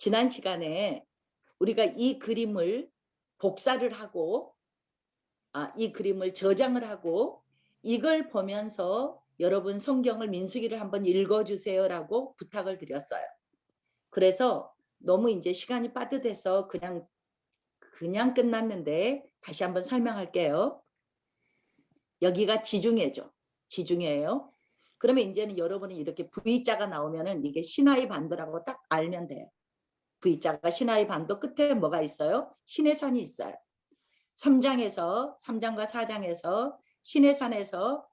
지난 시간에 우리가 이 그림을 복사를 하고 이 그림을 저장을 하고 이걸 보면서 여러분 성경을 민수기를 한번 읽어주세요라고 부탁을 드렸어요. 그래서 너무 이제 시간이 빠듯해서 그냥 끝났는데 다시 한번 설명할게요. 여기가 지중해죠. 지중해예요. 그러면 이제는 여러분이 이렇게 V자가 나오면은 이게 시나이 반도라고 딱 알면 돼요. V자가 시나이 반도 끝에 뭐가 있어요? 시내산이 있어요. 3장과 4장에서 시내산에서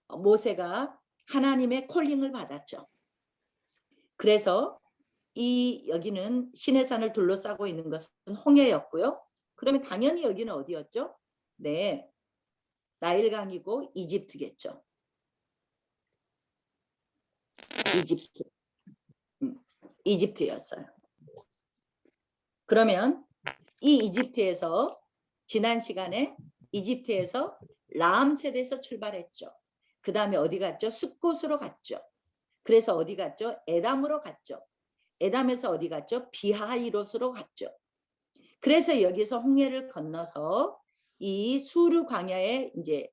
모세가 하나님의 콜링을 받았죠. 그래서 여기는 시내산을 둘러싸고 있는 것은 홍해였고요. 그러면 당연히 여기는 어디였죠? 네, 나일강이고 이집트겠죠. 이집트였어요. 그러면 이 이집트에서 지난 시간에 이집트에서 라암셋에서 출발했죠. 그 다음에 어디 갔죠? 숫곳으로 갔죠. 그래서 어디 갔죠? 에담으로 갔죠. 에담에서 어디 갔죠? 비하이롯으로 갔죠. 그래서 여기서 홍해를 건너서 이 수르 광야에 이제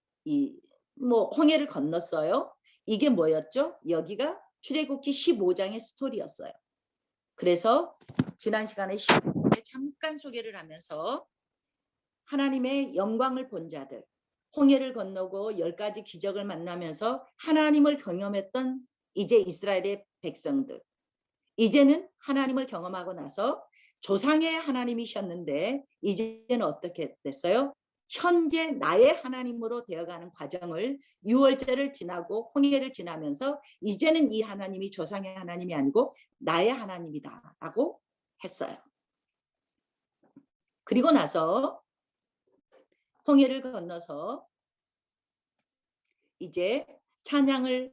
홍해를 건넜어요. 이게 뭐였죠? 여기가 출애굽기 15장의 스토리였어요. 그래서 지난 시간에 15장에 잠깐 소개를 하면서 하나님의 영광을 본 자들, 홍해를 건너고 10가지 기적을 만나면서 하나님을 경험했던 이제 이스라엘의 백성들, 이제는 하나님을 경험하고 나서 조상의 하나님이셨는데 이제는 어떻게 됐어요? 현재 나의 하나님으로 되어가는 과정을 6월절을 지나고 홍해를 지나면서 이제는 이 하나님이 조상의 하나님이 아니고 나의 하나님이다 라고 했어요. 그리고 나서 홍해를 건너서 이제 찬양을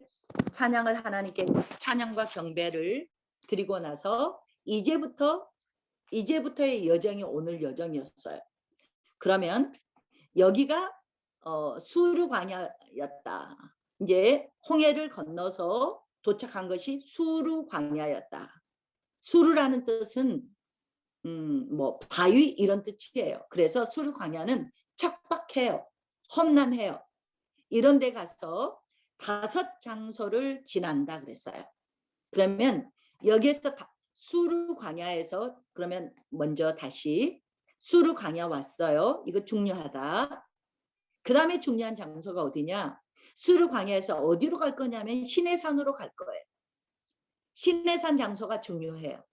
하나님께 찬양과 경배를 드리고 나서 이제부터의 여정이 오늘 여정이었어요. 그러면 여기가 수르 광야였다. 이제 홍해를 건너서 도착한 것이 수르 광야였다. 수르라는 뜻은 바위 이런 뜻이에요. 그래서 수르 광야는 척박해요. 험난해요. 이런 데 가서 5 장소를 지난다 그랬어요. 그러면 여기에서 수르 광야에서 그러면 먼저 다시 수르 광야 왔어요. 이거 중요하다. 그 다음에 중요한 장소가 어디냐? 수르 광야에서 어디로 갈 거냐면 시내산으로 갈 거예요. 시내산 장소가 중요해요.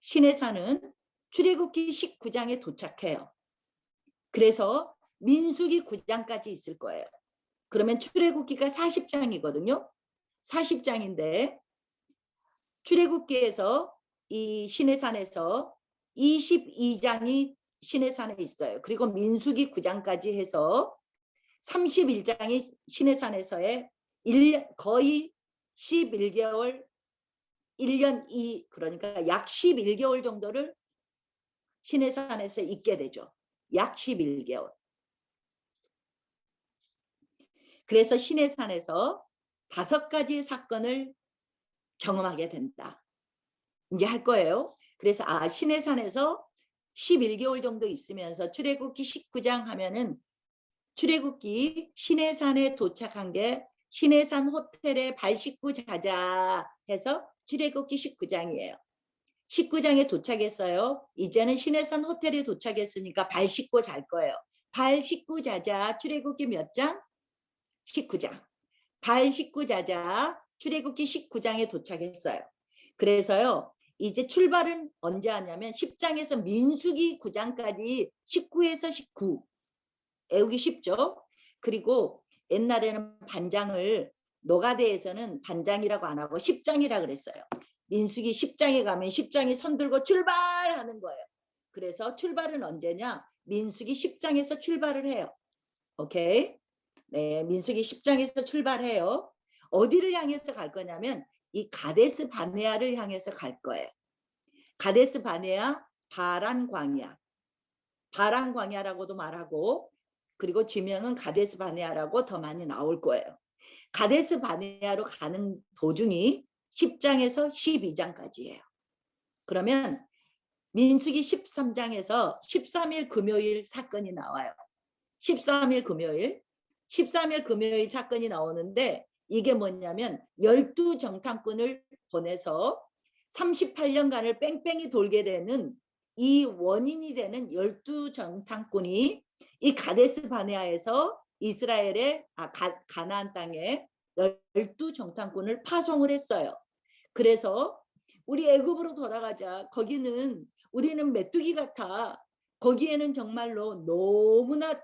시내산은 출애굽기 19장에 도착해요. 그래서 민수기 9장까지 있을 거예요. 그러면 출애굽기가 40장이거든요. 40장인데 출애굽기에서 이 시내산에서 22장이 시내산에 있어요. 그리고 민수기 9장까지 해서 31장이 시내산에서의 거의 11개월 1년 그러니까 약 11개월 정도를 시내산에서 있게 되죠. 약 11개월. 그래서 시내산에서 5가지 사건을 경험하게 된다. 이제 할 거예요. 그래서 시내산에서 11개월 정도 있으면서 출애굽기 19장 하면은 출애굽기 시내산에 도착한 게 시내산 호텔에 발 씻고 자자 해서 출애굽기 19장이에요. 19장에 도착했어요. 이제는 시내산 호텔에 도착했으니까 발 씻고 잘 거예요. 발 씻고 자자. 출애굽기 몇 장? 19장. 발 씻고 자자. 출애굽기 19장에 도착했어요. 그래서요. 이제 출발은 언제 하냐면 10장에서 민수기 9장까지 19에서 19. 외우기 쉽죠? 그리고 옛날에는 반장을 노가대에서는 반장이라고 안 하고 10장이라 그랬어요. 민수기 10장에 가면 10장이 손 들고 출발하는 거예요. 그래서 출발은 언제냐? 민수기 10장에서 출발을 해요. 오케이? 네, 민수기 10장에서 출발해요. 어디를 향해서 갈 거냐면 이 가데스 바네아를 향해서 갈 거예요. 가데스 바네아 바란 광야. 바란 광야라고도 말하고 그리고 지명은 가데스 바네아라고 더 많이 나올 거예요. 가데스 바네아로 가는 도중이 10장에서 12장까지예요. 그러면 민수기 13장에서 13일 금요일 사건이 나와요. 13일 금요일 사건이 나오는데 이게 뭐냐면 12정탐꾼을 보내서 38년간을 뺑뺑이 돌게 되는 이 원인이 되는 12정탐꾼이 이 가데스 바네아에서 이스라엘의 가나안 땅에 12정탐꾼을 파송을 했어요. 그래서 우리 애굽으로 돌아가자. 거기는 우리는 메뚜기 같아. 거기에는 정말로 너무나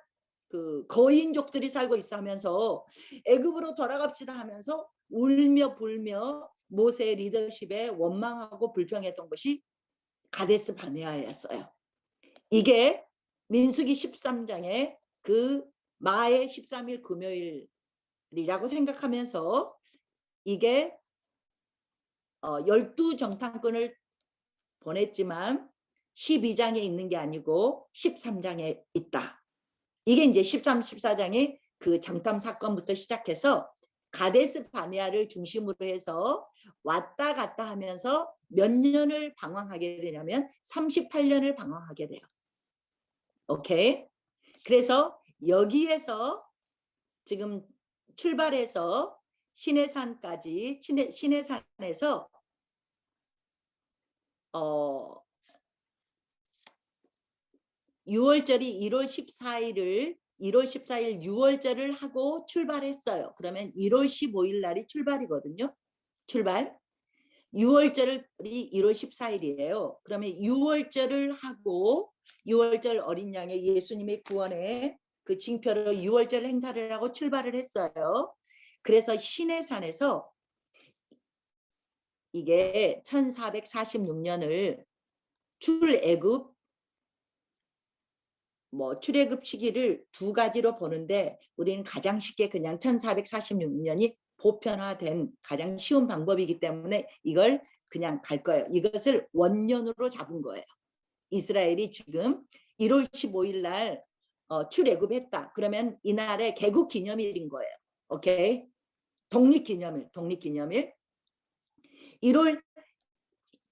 그 거인족들이 살고 있어 하면서 애굽으로 돌아갑시다 하면서 울며 불며 모세의 리더십에 원망하고 불평했던 것이 가데스 바네아였어요. 이게 민수기 13장의 그 마의 13일 금요일이라고 생각하면서 이게 12정탐꾼을 보냈지만 12장에 있는 게 아니고 13장에 있다. 이게 이제 13, 14장의 그 정탐 사건부터 시작해서 가데스 바네아를 중심으로 해서 왔다 갔다 하면서 몇 년을 방황하게 되냐면 38년을 방황하게 돼요. 오케이. 그래서 여기에서 지금 출발해서 시내산까지 시내산에서 6월절이 1월 14일 6월절을 하고 출발했어요. 그러면 1월 15일 날이 출발이거든요. 출발. 6월절이 1월 14일이에요. 그러면 6월절을 하고 6월절 어린 양의 예수님의 구원의 그 징표로 6월절 행사를 하고 출발을 했어요. 그래서 시내산에서 이게 1446년을 출애굽 출애굽 시기를 두 가지로 보는데 우리는 가장 쉽게 그냥 1446년이 보편화된 가장 쉬운 방법이기 때문에 이걸 그냥 갈 거예요. 이것을 원년으로 잡은 거예요. 이스라엘이 지금 1월 15일 날 출애굽했다. 그러면 이날의 개국 기념일인 거예요. 오케이? 독립기념일.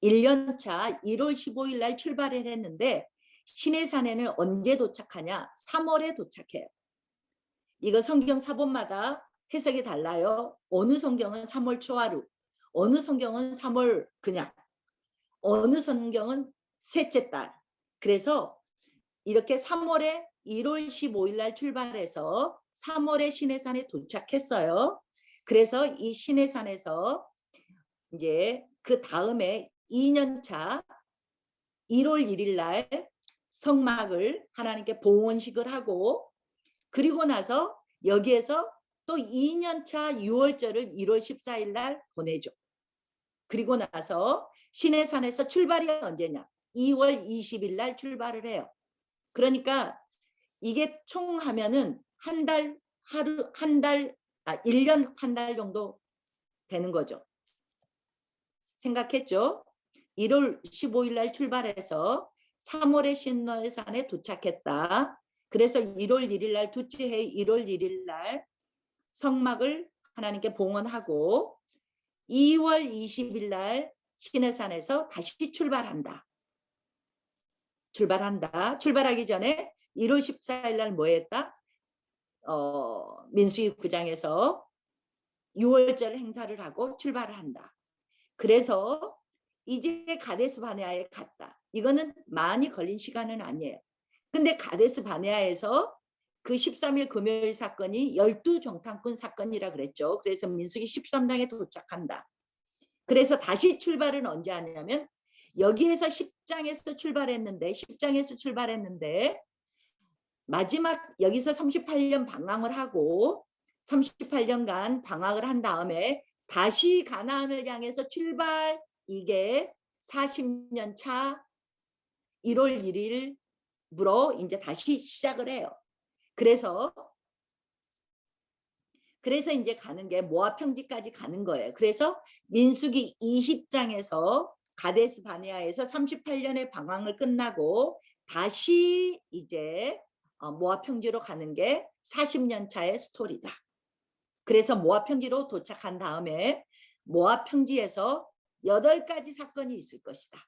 1년차 1월 15일 날 출발을 했는데 시내산에는 언제 도착하냐? 3월에 도착해요. 이거 성경 사본마다 해석이 달라요. 어느 성경은 3월 초하루, 어느 성경은 3월 그냥, 어느 성경은 셋째 달. 그래서 이렇게 3월에 1월 15일 날 출발해서 3월에 시내산에 도착했어요. 그래서 이 시내산에서 이제 그 다음에 2년차 1월 1일 날 성막을 하나님께 봉헌식을 하고 그리고 나서 여기에서 또 2년차 6월절을 1월 14일 날 보내죠. 그리고 나서 시내산에서 출발이 언제냐? 2월 20일 날 출발을 해요. 그러니까 이게 총 하면은 한 달, 1년 한 달 정도 되는 거죠. 생각했죠? 1월 15일 날 출발해서 3월에 시내산에 도착했다. 그래서 1월 1일 날 둘째 해 1월 1일 날 성막을 하나님께 봉헌하고 2월 20일 날 시내산에서 다시 출발한다. 출발하기 전에 1월 14일 날 뭐 했다? 민수기 9장에서 6월절 행사를 하고 출발을 한다. 그래서 이제 가데스 바네아에 갔다. 이거는 많이 걸린 시간은 아니에요. 근데 가데스 바네아에서 그 13일 금요일 사건이 12정탐꾼 사건이라 그랬죠. 그래서 민수기 13장에 도착한다. 그래서 다시 출발은 언제 하냐면 여기에서 10장에서 출발했는데 마지막 여기서 38년 방황을 하고 38년간 방황을 한 다음에 다시 가나안을 향해서 출발. 이게 40년 차 1월 1일부로 이제 다시 시작을 해요. 그래서 이제 가는 게 모압 평지까지 가는 거예요. 그래서 민수기 20장에서 가데스 바네아에서 38년의 방황을 끝나고 다시 이제 모압 평지로 가는 게 40년 차의 스토리다. 그래서 모압 평지로 도착한 다음에 모압 평지에서 8가지 사건이 있을 것이다.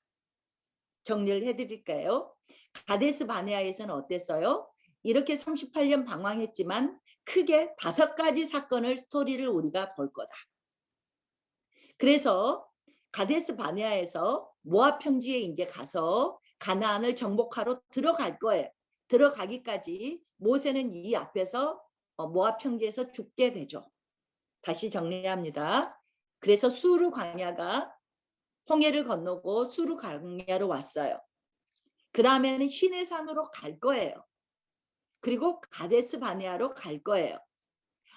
정리를 해드릴까요? 가데스 바네아에서는 어땠어요? 이렇게 38년 방황했지만 크게 5가지 사건을 스토리를 우리가 볼 거다. 그래서 가데스 바네아에서 모압 평지에 이제 가서 가나안을 정복하러 들어갈 거예요. 들어가기까지 모세는 이 앞에서 모압 평지에서 죽게 되죠. 다시 정리합니다. 그래서 수르 광야가 홍해를 건너고 수르 광야로 왔어요. 그 다음에는 시내산으로 갈 거예요. 그리고 가데스 바네아로 갈 거예요.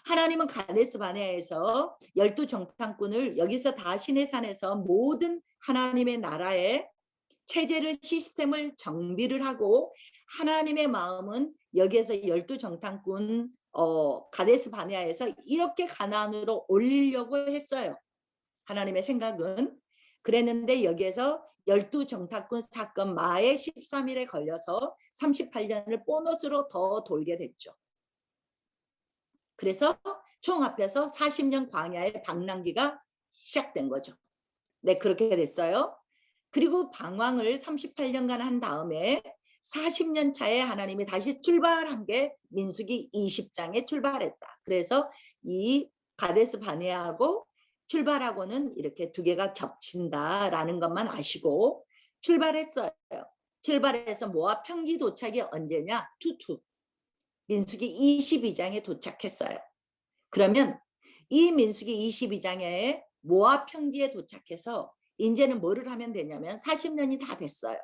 하나님은 가데스 바네아에서 12정탐꾼을 여기서 다 시내산에서 모든 하나님의 나라의 체제를 시스템을 정비를 하고 하나님의 마음은 여기에서 12정탐꾼 가데스 바네아에서 이렇게 가나안으로 올리려고 했어요. 하나님의 생각은. 그랬는데 여기에서 12정탐꾼 사건 마의 13일에 걸려서 38년을 보너스로 더 돌게 됐죠. 그래서 총 합해서 40년 광야의 방랑기가 시작된 거죠. 네, 그렇게 됐어요. 그리고 방황을 38년간 한 다음에 40년 차에 하나님이 다시 출발한 게 민수기 20장에 출발했다. 그래서 이 가데스 바네아하고 출발하고는 이렇게 두 개가 겹친다라는 것만 아시고 출발했어요. 출발해서 모압 평지 도착이 언제냐? 투투. 민수기 22장에 도착했어요. 그러면 이 민수기 22장에 모압 평지에 도착해서 이제는 뭐를 하면 되냐면 40년이 다 됐어요.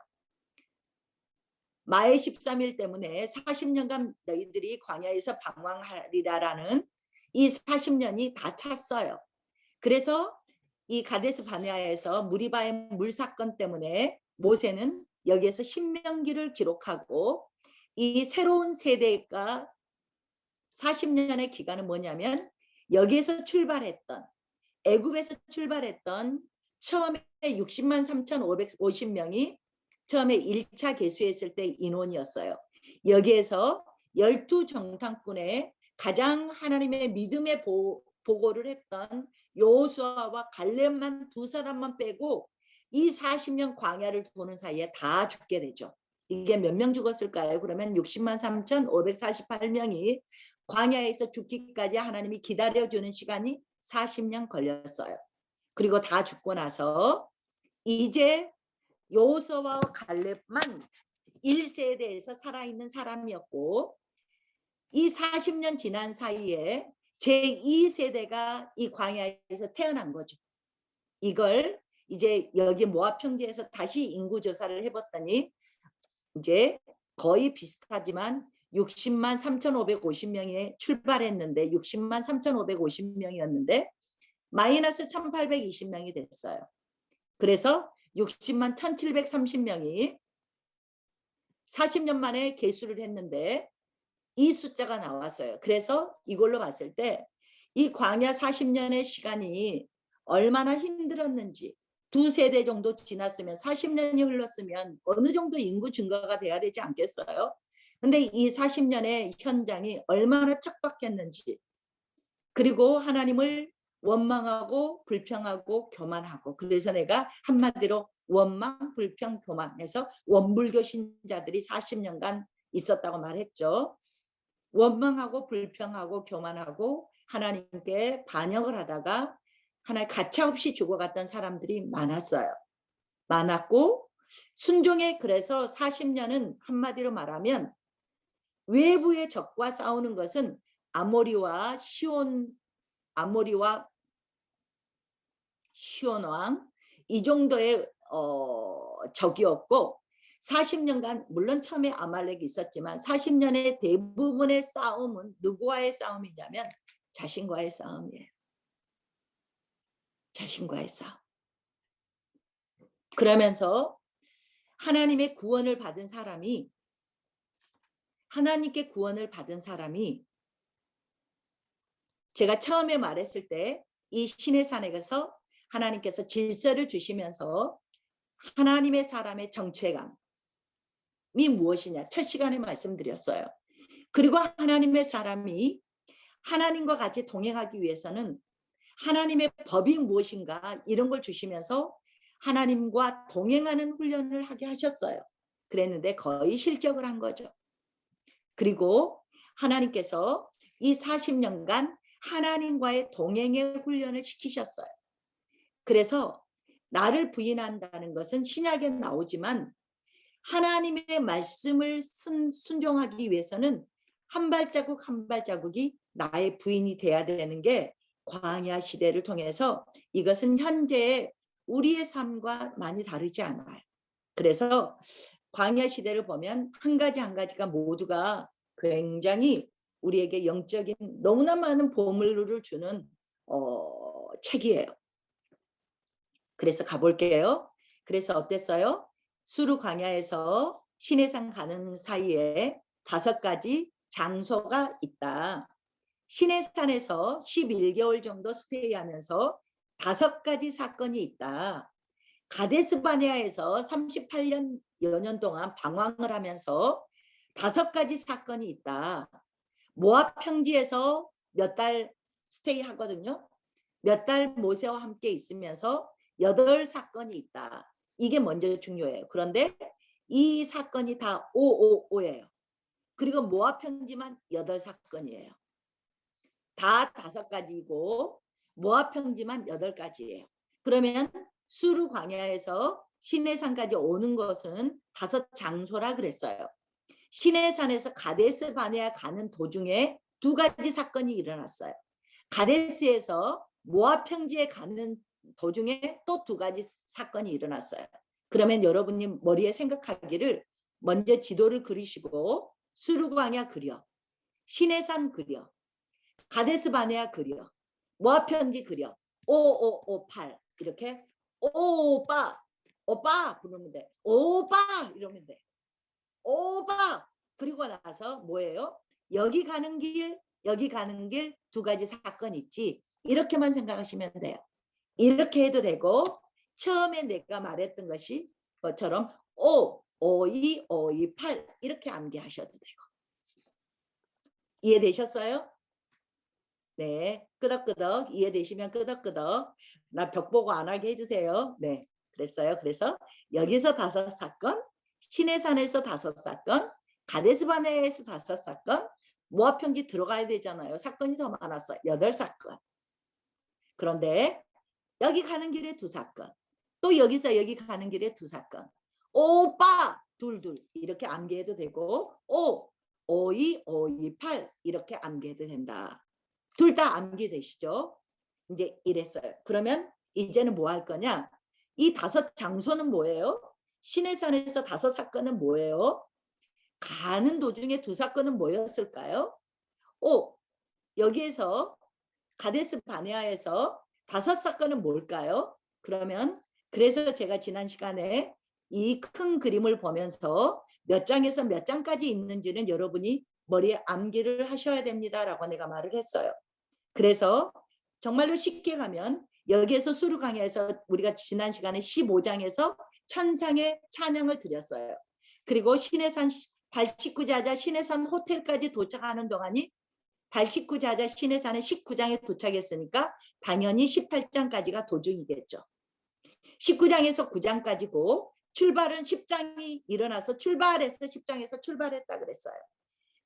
마의 13일 때문에 40년간 너희들이 광야에서 방황하리라라는 이 40년이 다 찼어요. 그래서 이 가데스 바네아에서 무리바의 물 사건 때문에 모세는 여기에서 신명기를 기록하고 이 새로운 세대가 40년의 기간은 뭐냐면 여기에서 출발했던 애굽에서 출발했던 처음에 60만 3,550명이 처음에 1차 개수했을 때 인원이었어요. 여기에서 12정탐꾼의 가장 하나님의 믿음의 보고를 했던 여호수아와 갈렙만 두 사람만 빼고 이 40년 광야를 도는 사이에 다 죽게 되죠. 이게 몇 명 죽었을까요? 그러면 60만 3,548명이 광야에서 죽기까지 하나님이 기다려주는 시간이 40년 걸렸어요. 그리고 다 죽고 나서 이제 여호수아와 갈렙만 1세대에서 살아있는 사람이었고 이 40년 지난 사이에 제2세대가 이 광야에서 태어난 거죠. 이걸 이제 여기 모압 평지에서 다시 인구 조사를 해봤더니 이제 거의 비슷하지만 60만 3,550명이 출발했는데 60만 3,550명이었는데 마이너스 1,820명이 됐어요. 그래서 60만 1,730명이 40년 만에 개수를 했는데 이 숫자가 나왔어요. 그래서 이걸로 봤을 때 이 광야 40년의 시간이 얼마나 힘들었는지 두 세대 정도 지났으면 40년이 흘렀으면 어느 정도 인구 증가가 돼야 되지 않겠어요? 근데 이 40년의 현장이 얼마나 척박했는지 그리고 하나님을 원망하고 불평하고 교만하고 그래서 내가 한마디로 원망, 불평, 교만해서 원불교 신자들이 40년간 있었다고 말했죠. 원망하고 불평하고 교만하고 하나님께 반역을 하다가 하나님 가차없이 죽어갔던 사람들이 많았어요. 많았고 순종의 그래서 40년은 한마디로 말하면 외부의 적과 싸우는 것은 아모리와 시온 왕 이 정도의 적이었고 40년간 물론 처음에 아말렉이 있었지만 40년의 대부분의 싸움은 누구와의 싸움이냐면 자신과의 싸움이에요. 자신과의 싸움. 그러면서 하나님의 구원을 받은 사람이 하나님께 구원을 받은 사람이 제가 처음에 말했을 때 이 시내산에 가서 하나님께서 질서를 주시면서 하나님의 사람의 정체감이 무엇이냐 첫 시간에 말씀드렸어요. 그리고 하나님의 사람이 하나님과 같이 동행하기 위해서는 하나님의 법이 무엇인가 이런 걸 주시면서 하나님과 동행하는 훈련을 하게 하셨어요. 그랬는데 거의 실격을 한 거죠. 그리고 하나님께서 이 40년간 하나님과의 동행의 훈련을 시키셨어요. 그래서 나를 부인한다는 것은 신약에 나오지만 하나님의 말씀을 순종하기 위해서는 한 발자국 한 발자국이 나의 부인이 돼야 되는 게 광야 시대를 통해서 이것은 현재의 우리의 삶과 많이 다르지 않아요. 그래서 광야 시대를 보면 한 가지 한 가지가 모두가 굉장히 우리에게 영적인 너무나 많은 보물을 주는 책이에요. 그래서 가볼게요. 그래서 어땠어요? 수르 광야에서 시내산 가는 사이에 5가지 장소가 있다. 시내산에서 11개월 정도 스테이하면서 5가지 사건이 있다. 가데스 바네아에서 38여 년 동안 방황을 하면서 5가지 사건이 있다. 모압 평지에서 몇 달 스테이 하거든요. 몇 달 모세와 함께 있으면서 8사건이 있다. 이게 먼저 중요해요. 그런데 이 사건이 다 555예요. 그리고 모압 평지만 8사건이에요. 다 5가지고 모압 평지만 8가지예요. 그러면 수르 광야에서 시내산까지 오는 것은 5장소라 그랬어요. 시내산에서 가데스 바네아 가는 도중에 2가지 사건이 일어났어요. 가데스에서 모압 평지에 가는 도중에 또 2가지 사건이 일어났어요. 그러면 여러분이 머리에 생각하기를 먼저 지도를 그리시고 수르 광야 그려, 시내산 그려, 가데스 바네아 그려, 모압 평지 그려, 5558 이렇게 오빠 오빠 부르면 돼. 오빠 이러면 돼. 오빠 그리고 나서 뭐예요? 여기 가는 길 여기 가는 길 2가지 사건이 있지. 이렇게만 생각하시면 돼요. 이렇게 해도 되고 처음에 내가 말했던 것이 것처럼 5, 52, 528 이렇게 암기하셔도 되고. 이해되셨어요? 네, 끄덕끄덕 이해되시면 끄덕끄덕 나 벽 보고 안 하게 해주세요. 네, 그랬어요. 그래서 여기서 5사건, 시내산에서 5사건, 가데스바네아에서 5사건, 모압 평지 들어가야 되잖아요. 사건이 더 많았어요. 8사건. 그런데 여기 가는 길에 2사건, 또 여기서 여기 가는 길에 2사건, 오빠 둘둘 이렇게 암기해도 되고 5, 52, 528 이렇게 암기해도 된다. 둘 다 암기되시죠? 이제 이랬어요. 그러면 이제는 뭐 할 거냐? 이 5장소는 뭐예요? 시내산에서 5사건은 뭐예요? 가는 도중에 2사건은 뭐였을까요? 여기에서 가데스 바네아에서 5사건은 뭘까요? 그러면 그래서 제가 지난 시간에 이 큰 그림을 보면서 몇 장에서 몇 장까지 있는지는 여러분이 머리에 암기를 하셔야 됩니다라고 내가 말을 했어요. 그래서 정말로 쉽게 가면 여기에서 수르 강야에서 우리가 지난 시간에 15장에서 천상의 찬양을 드렸어요. 그리고 시내산 발식구자자 시내산 호텔까지 도착하는 동안이 발식구자자 시내산의 19장에 도착했으니까 당연히 18장까지가 도중이겠죠. 19장에서 9장까지고 출발은 10장이 일어나서 출발해서 10장에서 출발했다 그랬어요.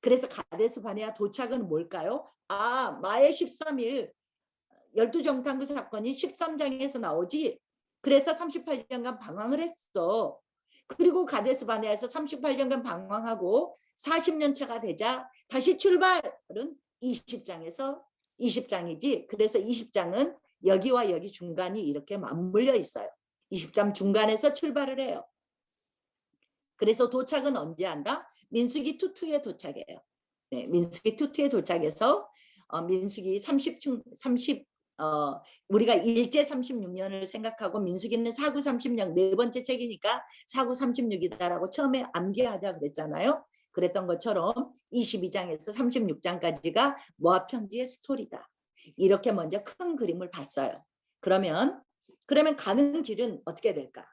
그래서 가데스 바네아 도착은 뭘까요? 마의 13일 12정탐구 사건이 13장에서 나오지. 그래서 38년간 방황을 했어. 그리고 가데스 바네아에서 38년간 방황하고 40년 차가 되자 다시 출발은 20장에서 20장이지. 그래서 20장은 여기와 여기 중간이 이렇게 맞물려 있어요. 20장 중간에서 출발을 해요. 그래서 도착은 언제 한다? 민수기 투투에 도착해요. 네, 민수기 투투에 도착해서 민수기 30 우리가 일제 36년을 생각하고 민수기는 사구 30년 4번째 책이니까 사구 36이다라고 처음에 암기하자 그랬잖아요. 그랬던 것처럼 22장에서 36장까지가 모압 평지의 스토리다. 이렇게 먼저 큰 그림을 봤어요. 그러면 가는 길은 어떻게 될까?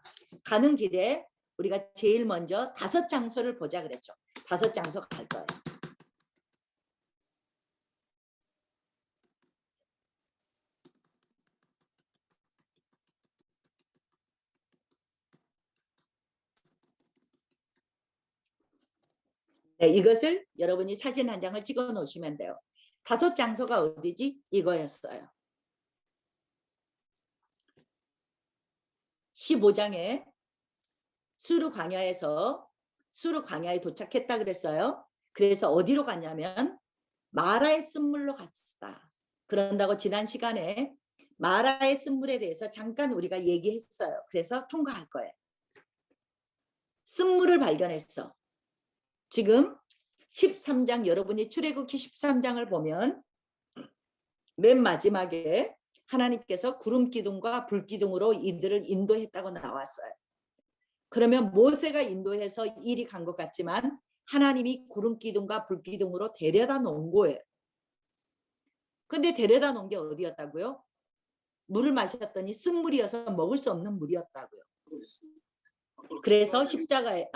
가는 길에 우리가 제일 먼저 5장소를 보자 그랬죠. 5장소 갈 거예요. 네, 이것을 여러분이 사진 한 장을 찍어 놓으시면 돼요. 5 장소가 어디지? 이거였어요. 15장에 수르 광야에 도착했다 그랬어요. 그래서 어디로 갔냐면 마라의 쓴물로 갔다. 그런다고 지난 시간에 마라의 쓴물에 대해서 잠깐 우리가 얘기했어요. 그래서 통과할 거예요. 쓴물을 발견했어. 지금 13장, 여러분이 출애굽기 13장을 보면 맨 마지막에 하나님께서 구름 기둥과 불 기둥으로 이들을 인도했다고 나왔어요. 그러면 모세가 인도해서 일이 간 것 같지만 하나님이 구름 기둥과 불 기둥으로 데려다 놓은 거예요. 근데 데려다 놓은 게 어디였다고요? 물을 마셨더니 쓴물이어서 먹을 수 없는 물이었다고요. 그래서 십자가에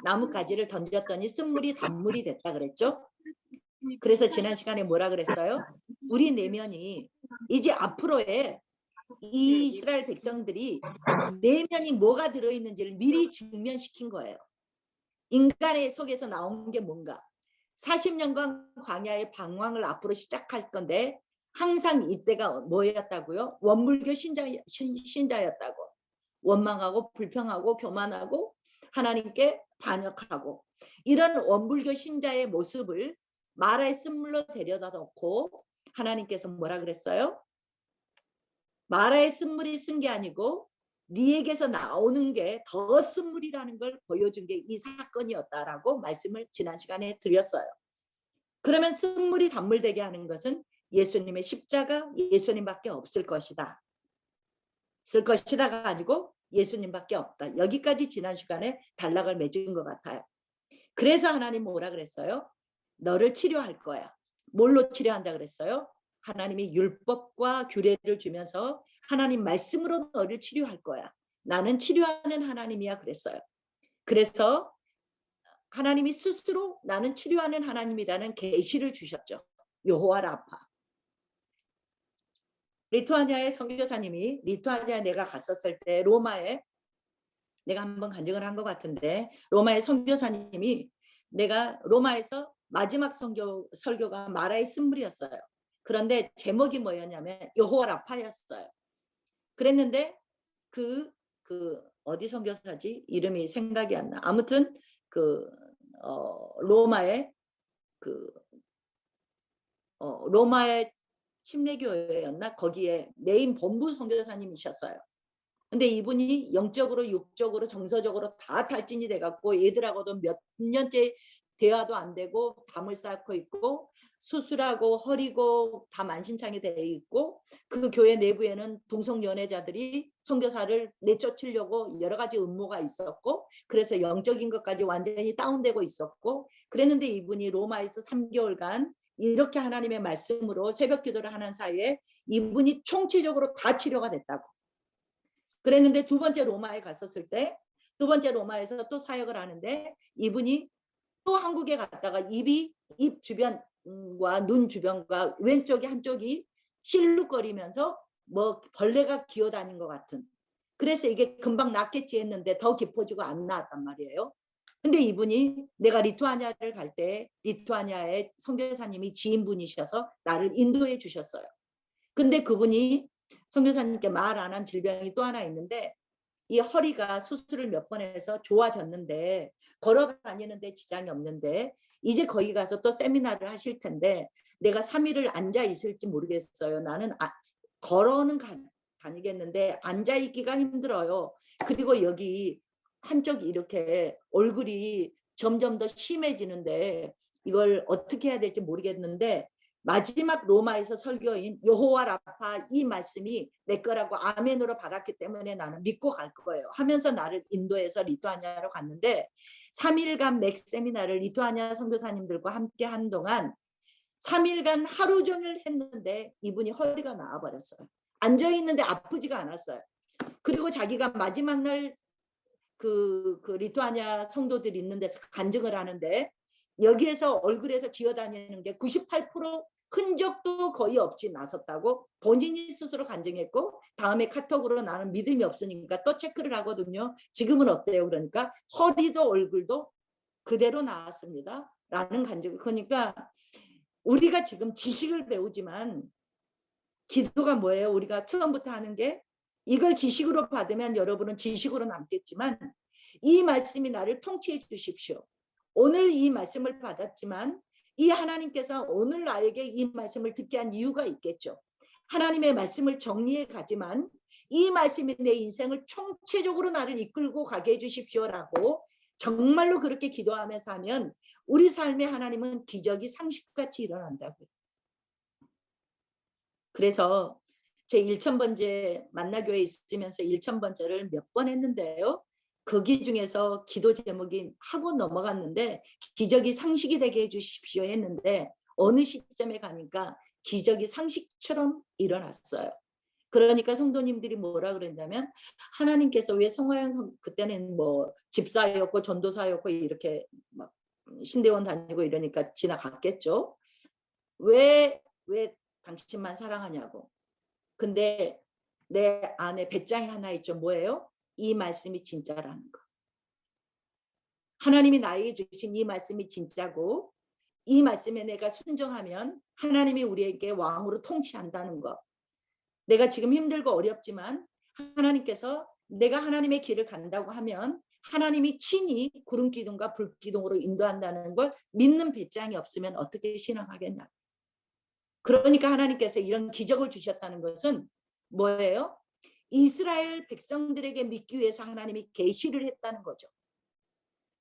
나뭇가지를 던졌더니 쓴물이 단물이 됐다 그랬죠. 그래서 지난 시간에 뭐라 그랬어요? 우리 내면이 이제 앞으로의 이 이스라엘 백성들이 내면이 뭐가 들어있는지를 미리 증명시킨 거예요. 인간의 속에서 나온 게 뭔가. 40년간 광야의 방황을 앞으로 시작할 건데 항상 이때가 뭐였다고요? 원불교 신자였다고. 원망하고 불평하고 교만하고 하나님께 반역하고 이런 원불교 신자의 모습을 마라의 쓴물로 데려다 놓고 하나님께서 뭐라 그랬어요? 마라의 쓴물이 쓴 게 아니고 네에게서 나오는 게 더 쓴물이라는 걸 보여준 게 이 사건이었다라고 말씀을 지난 시간에 드렸어요. 그러면 쓴물이 단물되게 하는 것은 예수님의 십자가, 예수님밖에 없을 것이다. 쓸 것이다가 아니고 예수님밖에 없다. 여기까지 지난 시간에 단락을 맺은 것 같아요. 그래서 하나님 뭐라 그랬어요? 너를 치료할 거야. 뭘로 치료한다 그랬어요? 하나님이 율법과 규례를 주면서 하나님 말씀으로 너를 치료할 거야. 나는 치료하는 하나님이야 그랬어요. 그래서 하나님이 스스로 나는 치료하는 하나님이라는 계시를 주셨죠. 여호와 라파. 리투아니아의 선교사님이 리투아니아 내가 갔었을 때 로마에 내가 한번 간증을 한 것 같은데 로마의 선교사님이 내가 로마에서 마지막 설교가 마라의 쓴물이었어요. 그런데 제목이 뭐였냐면 여호와 라파였어요. 그랬는데 그 어디 선교사지? 이름이 생각이 안 나. 아무튼 로마의 로마의 침례교회였나? 거기에 메인 본부 선교사님이셨어요. 근데 이분이 영적으로 육적으로 정서적으로 다 탈진이 돼갖고 애들하고도 몇 년째 대화도 안 되고 담을 쌓고 있고 수술하고 허리고 다 만신창이 돼 있고 그 교회 내부에는 동성연애자들이 선교사를 내쫓으려고 여러 가지 음모가 있었고 그래서 영적인 것까지 완전히 다운되고 있었고 그랬는데 이분이 로마에서 3개월간 이렇게 하나님의 말씀으로 새벽 기도를 하는 사이에 이분이 총체적으로 다 치료가 됐다고. 그랬는데 두 번째 로마에 갔었을 때 두 번째 로마에서 또 사역을 하는데 이분이 또 한국에 갔다가 입 주변과 눈 주변과 왼쪽이 한쪽이 실룩거리면서 뭐 벌레가 기어다닌 것 같은 그래서 이게 금방 낫겠지 했는데 더 깊어지고 안 나았단 말이에요. 근데 이분이 내가 리투아니아를 갈 때 리투아니아의 선교사님이 지인분이셔서 나를 인도해 주셨어요. 근데 그분이 선교사님께 말 안 한 질병이 또 하나 있는데 이 허리가 수술을 몇 번 해서 좋아졌는데 걸어 다니는데 지장이 없는데 이제 거기 가서 또 세미나를 하실 텐데 내가 3일을 앉아 있을지 모르겠어요. 나는 걸어는 다니겠는데 앉아 있기가 힘들어요. 그리고 여기 한쪽이 이렇게 얼굴이 점점 더 심해지는데 이걸 어떻게 해야 될지 모르겠는데 마지막 로마에서 설교인 여호와 라파 이 말씀이 내 거라고 아멘으로 받았기 때문에 나는 믿고 갈 거예요 하면서 나를 인도해서 리투아니아로 갔는데 3일간 맥 세미나를 리투아니아 선교사님들과 함께 한 동안 3일간 하루 종일 했는데 이분이 허리가 나와버렸어요. 앉아있는데 아프지가 않았어요. 그리고 자기가 마지막 날 리투아니아 성도들이 있는 데서 간증을 하는데 여기에서 얼굴에서 기어다니는 게 98% 흔적도 거의 없이 나섰다고 본인이 스스로 간증했고 다음에 카톡으로 나는 믿음이 없으니까 또 체크를 하거든요. 지금은 어때요? 그러니까 허리도 얼굴도 그대로 나왔습니다. 라는 간증. 그러니까 우리가 지금 지식을 배우지만 기도가 뭐예요? 우리가 처음부터 하는 게 이걸 지식으로 받으면 여러분은 지식으로 남겠지만 이 말씀이 나를 통치해 주십시오. 오늘 이 말씀을 받았지만 이 하나님께서 오늘 나에게 이 말씀을 듣게 한 이유가 있겠죠. 하나님의 말씀을 정리해 가지만 이 말씀이 내 인생을 총체적으로 나를 이끌고 가게 해주십시오라고 정말로 그렇게 기도하면서 하면 우리 삶에 하나님은 기적이 상식같이 일어난다고요. 그래서 제 1000번째 만나교회 있으면서 1000번째를 몇 번 했는데요. 거기 중에서 기도 제목이 하고 넘어갔는데 기적이 상식이 되게 해주십시오 했는데 어느 시점에 가니까 기적이 상식처럼 일어났어요. 그러니까 성도님들이 뭐라 그랬냐면 하나님께서 왜 성화영 그때는 뭐 집사였고 전도사였고 이렇게 막 신대원 다니고 이러니까 지나갔겠죠. 왜 당신만 사랑하냐고. 근데 내 안에 배짱이 하나 있죠. 뭐예요? 이 말씀이 진짜라는 거. 하나님이 나에게 주신 이 말씀이 진짜고 이 말씀에 내가 순종하면 하나님이 우리에게 왕으로 통치한다는 거. 내가 지금 힘들고 어렵지만 하나님께서 내가 하나님의 길을 간다고 하면 하나님이 친히 구름 기둥과 불 기둥으로 인도한다는 걸 믿는 배짱이 없으면 어떻게 신앙하겠냐. 그러니까 하나님께서 이런 기적을 주셨다는 것은 뭐예요? 이스라엘 백성들에게 믿기 위해서 하나님이 계시를 했다는 거죠.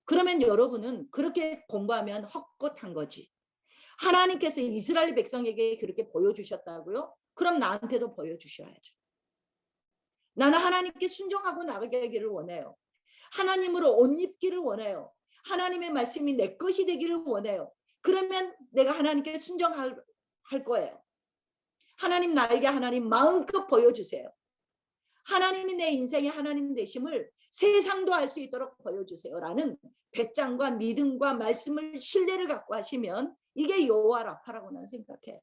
그러면 여러분은 그렇게 공부하면 헛것한 거지. 하나님께서 이스라엘 백성에게 그렇게 보여주셨다고요? 그럼 나한테도 보여주셔야죠. 나는 하나님께 순종하고 나가기를 원해요. 하나님으로 옷 입기를 원해요. 하나님의 말씀이 내 것이 되기를 원해요. 그러면 내가 하나님께 순종할 거예요. 하나님 나에게 하나님 마음껏 보여주세요. 하나님이 내 인생의 하나님 되심을 세상도 알 수 있도록 보여주세요. 라는 배짱과 믿음과 말씀을 신뢰를 갖고 하시면 이게 여호와 라파라고 나는 생각해요.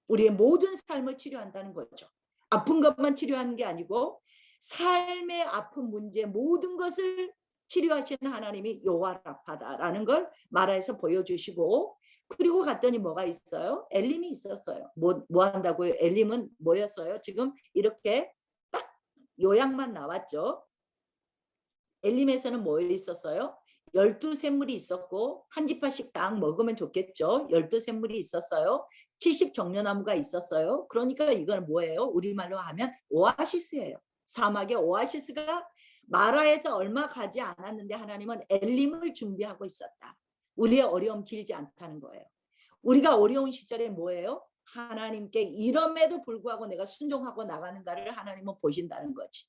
우리의 모든 삶을 치료한다는 거죠. 아픈 것만 치료하는 게 아니고 삶의 아픈 문제 모든 것을 치료하시는 하나님이 여호와 라파다라는 걸 말해서 보여주시고 그리고 갔더니 뭐가 있어요? 엘림이 있었어요. 뭐 한다고요? 엘림은 뭐였어요? 지금 이렇게 딱 요약만 나왔죠. 엘림에서는 뭐 있었어요? 12샘물이 있었고 한 지파씩 딱 먹으면 좋겠죠. 12샘물이 있었어요. 70정려나무가 있었어요. 그러니까 이건 뭐예요? 우리말로 하면 오아시스예요. 사막의 오아시스가 마라에서 얼마 가지 않았는데 하나님은 엘림을 준비하고 있었다. 우리의 어려움 길지 않다는 거예요. 우리가 어려운 시절에 뭐예요? 하나님께 이럼에도 불구하고 내가 순종하고 나가는가를 하나님은 보신다는 거지.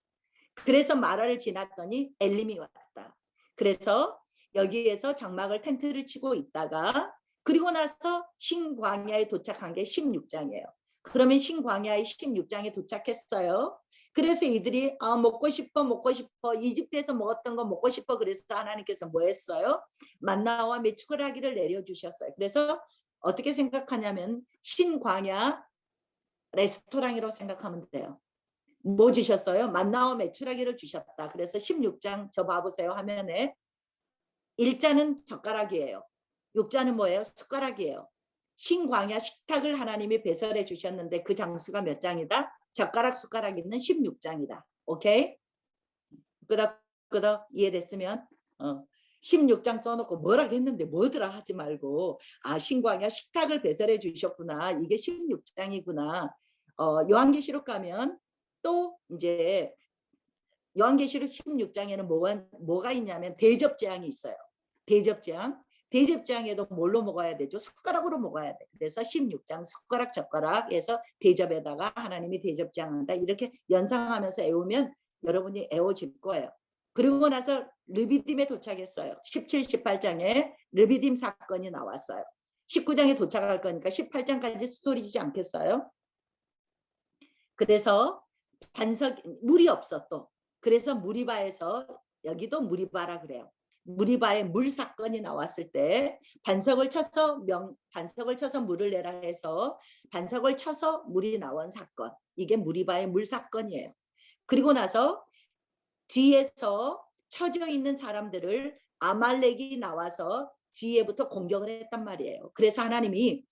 그래서 마라를 지났더니 엘림이 왔다. 그래서 여기에서 장막을 텐트를 치고 있다가 그리고 나서 신광야에 도착한 게 16장이에요. 그러면 신광야의 16장에 도착했어요. 그래서 이들이 먹고 싶어 이집트에서 먹었던 거 먹고 싶어 그래서 하나님께서 뭐 했어요? 만나와 메추라기를 내려주셨어요. 그래서 어떻게 생각하냐면 신광야 레스토랑이라고 생각하면 돼요. 뭐 주셨어요? 만나와 메추라기를 주셨다. 그래서 16장 저 봐보세요. 화면에 1자는 젓가락이에요. 6자는 뭐예요? 숟가락이에요. 신광야 식탁을 하나님이 배설해 주셨는데 그 장수가 몇 장이다? 젓가락 있는 16장이다. 오케이? 끄덕끄덕 이해됐으면 16장 써놓고 뭐라고 했는데 뭐더라 하지 말고 신광야 식탁을 배설해 주셨구나. 이게 16장이구나. 요한계시록 가면 또 이제 요한계시록 16장에는 뭐가 있냐면 대접재앙이 있어요. 대접재앙에도 뭘로 먹어야 되죠? 숟가락으로 먹어야 돼. 그래서 16장 젓가락에서 대접에다가 하나님이 대접재앙한다. 이렇게 연상하면서 애우면 여러분이 애워질 거예요. 그리고 나서 르비딤에 도착했어요. 17, 18장에 르비딤 사건이 나왔어요. 19장에 도착할 거니까 18장까지 스토리지 않겠어요? 그래서 물이 없어 또. 그래서 무리바에서 여기도 무리바라 그래요. 무리바에 물 사건이 나왔을 때 반석을 쳐서 물을 내라 해서 반석을 쳐서 물이 나온 사건. 이게 무리바의 물 사건이에요. 그리고 나서 뒤에서 처져 있는 사람들을 아말렉이 나와서 뒤에부터 공격을 했단 말이에요. 그래서 하나님이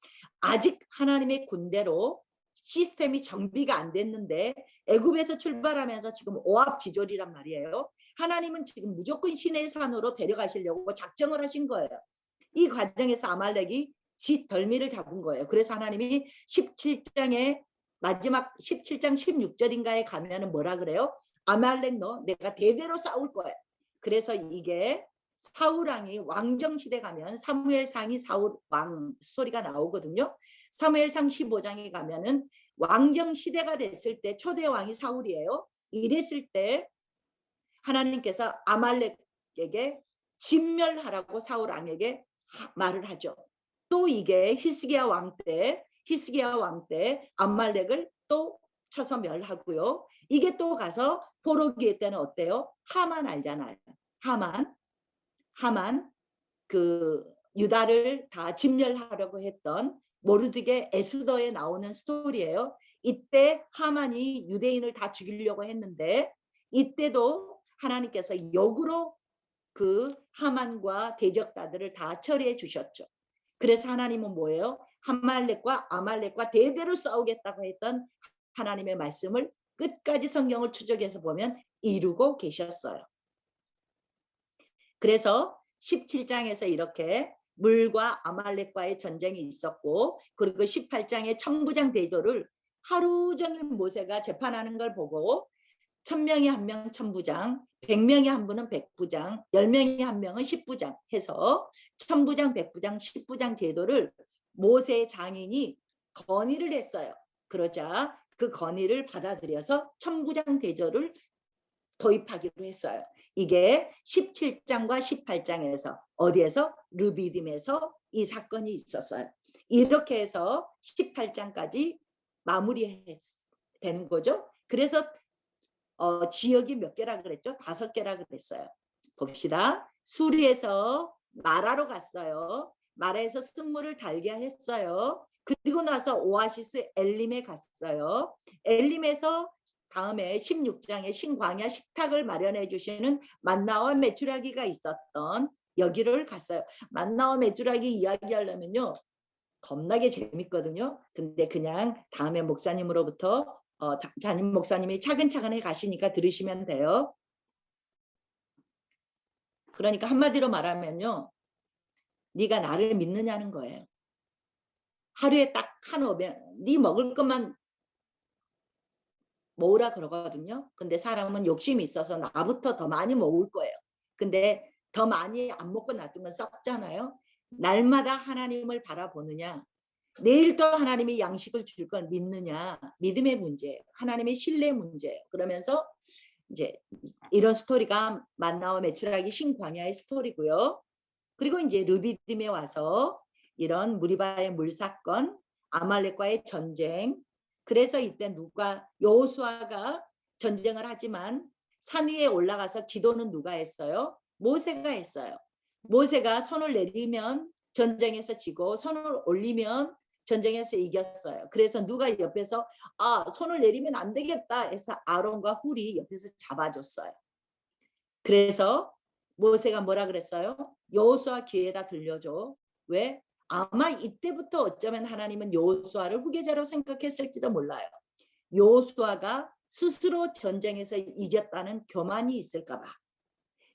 아직 하나님의 군대로 시스템이 정비가 안 됐는데 애굽에서 출발하면서 지금 오합지졸이란 말이에요. 하나님은 지금 무조건 시내 산으로 데려가시려고 작정을 하신 거예요. 이 과정에서 아말렉이 뒷덜미를 잡은 거예요. 그래서 하나님이 17장에 마지막 17장 16절인가에 가면은 뭐라 그래요? 아말렉 너 내가 대대로 싸울 거야. 그래서 이게 사울왕이 왕정시대 가면 사무엘상이 사울 왕 스토리가 나오거든요. 사무엘상 15장에 가면은 왕정시대가 됐을 때 초대 왕이 사울이에요. 이랬을 때 하나님께서 아말렉에게 진멸하라고 사울 왕에게 말을 하죠. 또 이게 히스기야 왕 때 아말렉을 또 쳐서 멸하고요. 이게 또 가서 포로기에 때는 어때요? 하만 알잖아요. 하만 그 유다를 다 진멸하려고 했던 모르드게 에스더에 나오는 스토리예요. 이때 하만이 유대인을 다 죽이려고 했는데 이때도 하나님께서 역으로 그 하만과 대적자들을 다 처리해 주셨죠. 그래서 하나님은 뭐예요? 아말렉과 대대로 싸우겠다고 했던 하나님의 말씀을 끝까지 성경을 추적해서 보면 이루고 계셨어요. 그래서 17장에서 이렇게 물과 아말렉과의 전쟁이 있었고 그리고 18장의 천부장 대조를 하루 종일 모세가 재판하는 걸 보고 1000명이 한 명 천부장, 100명이 한 분은 백부장, 10명이 한 명은 십부장 해서 천부장, 백부장, 십부장 제도를 모세의 장인이 건의를 했어요. 그러자 그 건의를 받아들여서 천부장 대조를 도입하기로 했어요. 이게 17장과 18장에서 어디에서? 르비딤에서 이 사건이 있었어요. 이렇게 해서 18장까지 마무리되는 거죠. 그래서 지역이 몇 개라 그랬죠? 5개라 그랬어요. 봅시다. 수리에서 마라로 갔어요. 마라에서 쓴물을 달게 했어요. 그리고 나서 오아시스 엘림에 갔어요. 엘림에서 다음에 16장에 신광야 식탁을 마련해 주시는 만나와 메추라기가 있었던 여기를 갔어요. 만나와 메추라기 이야기하려면요. 겁나게 재밌거든요. 근데 그냥 다음에 목사님으로부터 담임 목사님이 차근차근 해 가시니까 들으시면 돼요. 그러니까 한마디로 말하면요. 네가 나를 믿느냐는 거예요. 하루에 딱 한 오면 네 먹을 것만 모으라 그러거든요. 근데 사람은 욕심이 있어서 나부터 더 많이 모을 거예요. 근데 더 많이 안 먹고 놔두면 썩잖아요. 날마다 하나님을 바라보느냐 내일 또 하나님이 양식을 줄 걸 믿느냐 믿음의 문제예요. 하나님의 신뢰의 문제예요. 그러면서 이제 이런 스토리가 만나와 메추라기 신광야의 스토리고요. 그리고 이제 르비딤에 와서 이런 무리바의 물사건, 아말렉과의 전쟁. 그래서 이때 누가 여호수아가 전쟁을 하지만 산 위에 올라가서 기도는 누가 했어요? 모세가 했어요. 모세가 손을 내리면 전쟁에서 지고 손을 올리면 전쟁에서 이겼어요. 그래서 누가 옆에서 손을 내리면 안 되겠다 해서 아론과 훌이 옆에서 잡아줬어요. 그래서 모세가 뭐라 그랬어요? 여호수아 귀에다 들려줘. 왜? 아마 이때부터 어쩌면 하나님은 여호수아를 후계자로 생각했을지도 몰라요. 여호수아가 스스로 전쟁에서 이겼다는 교만이 있을까 봐.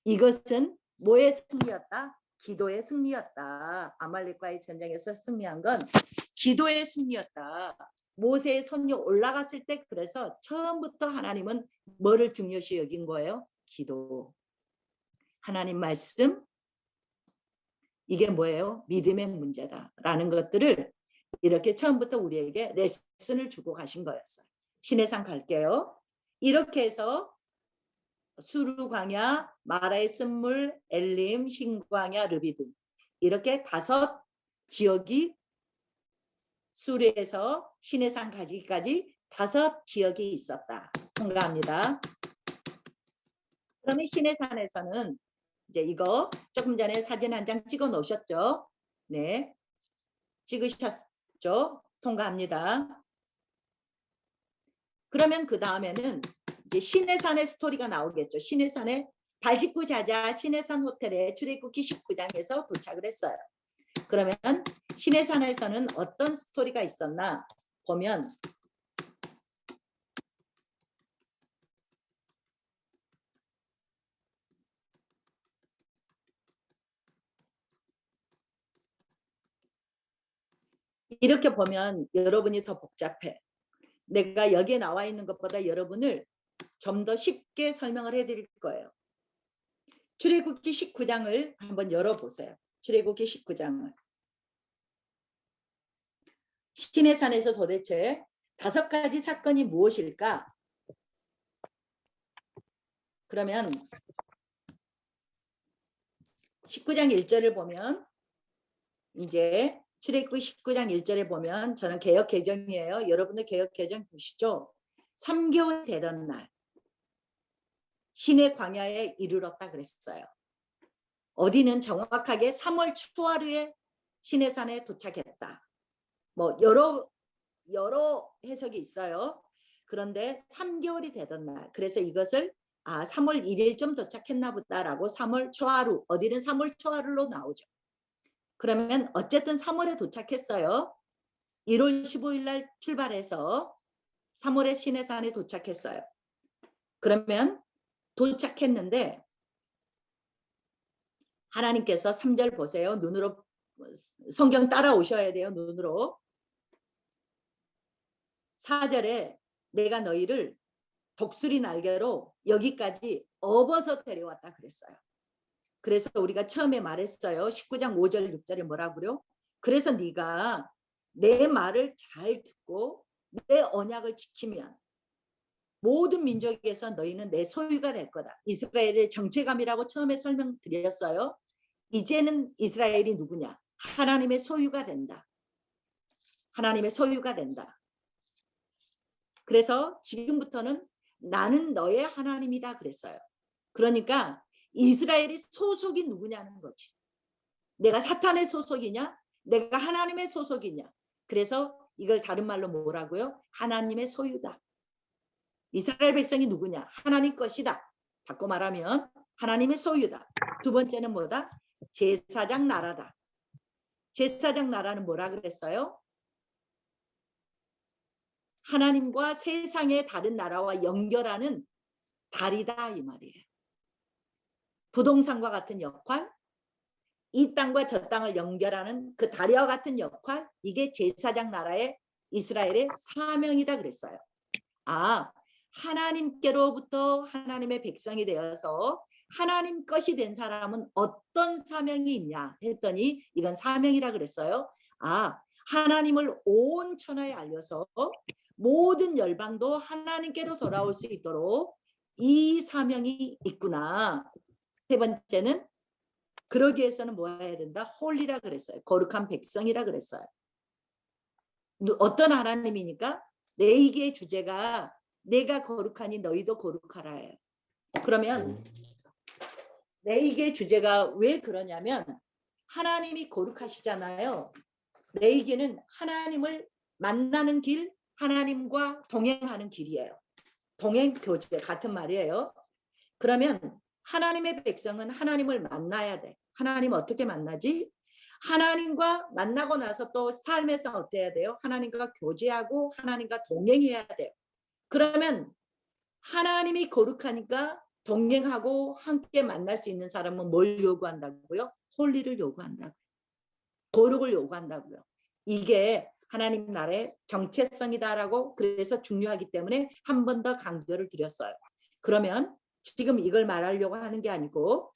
이것은 뭐의 승리였다? 기도의 승리였다. 아말렉과의 전쟁에서 승리한 건 기도의 승리였다. 모세의 손이 올라갔을 때 그래서 처음부터 하나님은 뭐를 중요시 여긴 거예요? 기도. 하나님 말씀 이게 뭐예요? 믿음의 문제다라는 것들을 이렇게 처음부터 우리에게 레슨을 주고 가신 거였어요. 신의 산 갈게요. 이렇게 해서 수르광야, 마라의 쓴물, 엘림, 신광야, 르비딤 이렇게 5 지역이 수르에서 신의 산 가기까지 5 지역이 있었다. 통과합니다. 그러면 신의 산에서는 이제 이거 조금 전에 사진 한 장 찍어 놓으셨죠? 네. 찍으셨죠? 통과합니다. 그러면 그 다음에는 이제 신의 산의 스토리가 나오겠죠. 신의 산에 발식구자자 시내산 호텔에 출애굽기 19장에서 도착을 했어요. 그러면 시내산에서는 어떤 스토리가 있었나 보면 이렇게 보면 여러분이 더 복잡해. 내가 여기에 나와 있는 것보다 여러분을 좀 더 쉽게 설명을 해드릴 거예요. 출애굽기 19장을 한번 열어보세요. 출애굽기 19장을. 시내산에서 도대체 5가지 사건이 무엇일까? 그러면 19장 1절을 보면 이제 출애굽기 19장 1절에 보면 저는 개역 개정이에요. 여러분들 개역 개정 보시죠. 3개월 되던 날 시내 광야에 이르렀다 그랬어요. 어디는 정확하게 3월 초하루에 시내산에 도착했다. 뭐 여러 해석이 있어요. 그런데 3개월이 되던 날. 그래서 이것을 3월 1일쯤 도착했나 보다라고 3월 초하루, 어디는 3월 초하루로 나오죠. 그러면 어쨌든 3월에 도착했어요. 1월 15일 날 출발해서 3월에 시내산에 도착했어요. 그러면 도착했는데 하나님께서 3절 보세요. 눈으로 성경 따라오셔야 돼요. 눈으로. 4절에 내가 너희를 독수리 날개로 여기까지 업어서 데려왔다 그랬어요. 그래서 우리가 처음에 말했어요. 19장 5절 6절에 뭐라고요? 그래서 네가 내 말을 잘 듣고 내 언약을 지키면 모든 민족에서 너희는 내 소유가 될 거다. 이스라엘의 정체감이라고 처음에 설명드렸어요. 이제는 이스라엘이 누구냐? 하나님의 소유가 된다. 하나님의 소유가 된다. 그래서 지금부터는 나는 너의 하나님이다 그랬어요. 그러니까 이스라엘이 소속이 누구냐는 거지. 내가 사탄의 소속이냐? 내가 하나님의 소속이냐? 그래서 이걸 다른 말로 뭐라고요? 하나님의 소유다. 이스라엘 백성이 누구냐? 하나님 것이다. 바꿔 말하면 하나님의 소유다. 두 번째는 뭐다? 제사장 나라다. 제사장 나라는 뭐라 그랬어요? 하나님과 세상의 다른 나라와 연결하는 다리다 이 말이에요. 부동산과 같은 역할, 이 땅과 저 땅을 연결하는 그 다리와 같은 역할, 이게 제사장 나라의 이스라엘의 사명이다 그랬어요. 하나님께로부터 하나님의 백성이 되어서 하나님 것이 된 사람은 어떤 사명이 있냐 했더니 이건 사명이라 그랬어요. 하나님을 온 천하에 알려서 모든 열방도 하나님께로 돌아올 수 있도록 이 사명이 있구나. 세 번째는 그러기 위해서는 뭐 해야 된다? 홀리라 그랬어요. 거룩한 백성이라 그랬어요. 어떤 하나님이니까? 레위기의 주제가 내가 거룩하니 너희도 거룩하라예요. 그러면 레위기의 주제가 왜 그러냐면 하나님이 거룩하시잖아요. 레위기는 하나님을 만나는 길, 하나님과 동행하는 길이에요. 동행 교제 같은 말이에요. 그러면 하나님의 백성은 하나님을 만나야 돼. 하나님 어떻게 만나지? 하나님과 만나고 나서 또 삶에서 어때야 돼요? 하나님과 교제하고 하나님과 동행해야 돼요. 그러면 하나님이 거룩하니까 동행하고 함께 만날 수 있는 사람은 뭘 요구한다고요? 홀리를 요구한다고요. 거룩을 요구한다고요. 이게 하나님 나라의 정체성이다라고 그래서 중요하기 때문에 한 번 더 강조를 드렸어요. 그러면 지금 이걸 말하려고 하는 게 아니고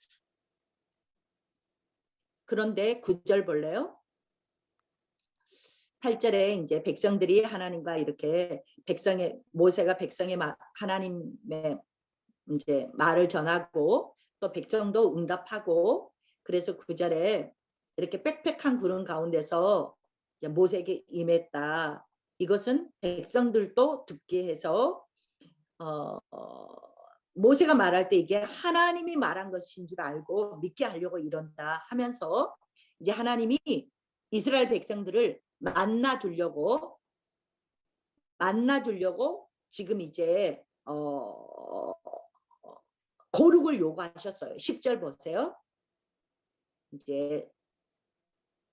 그런데 9절 볼래요? 8절에 이제 백성들이 하나님과 이렇게 모세가 백성의 하나님의 이제 말을 전하고 또 백성도 응답하고 그래서 9절에 이렇게 빽빽한 구름 가운데서 이제 모세에게 임했다. 이것은 백성들도 듣게 해서 모세가 말할 때 이게 하나님이 말한 것인 줄 알고 믿게 하려고 이런다 하면서 이제 하나님이 이스라엘 백성들을 만나주려고 지금 이제 거룩을 요구하셨어요. 10절 보세요. 이제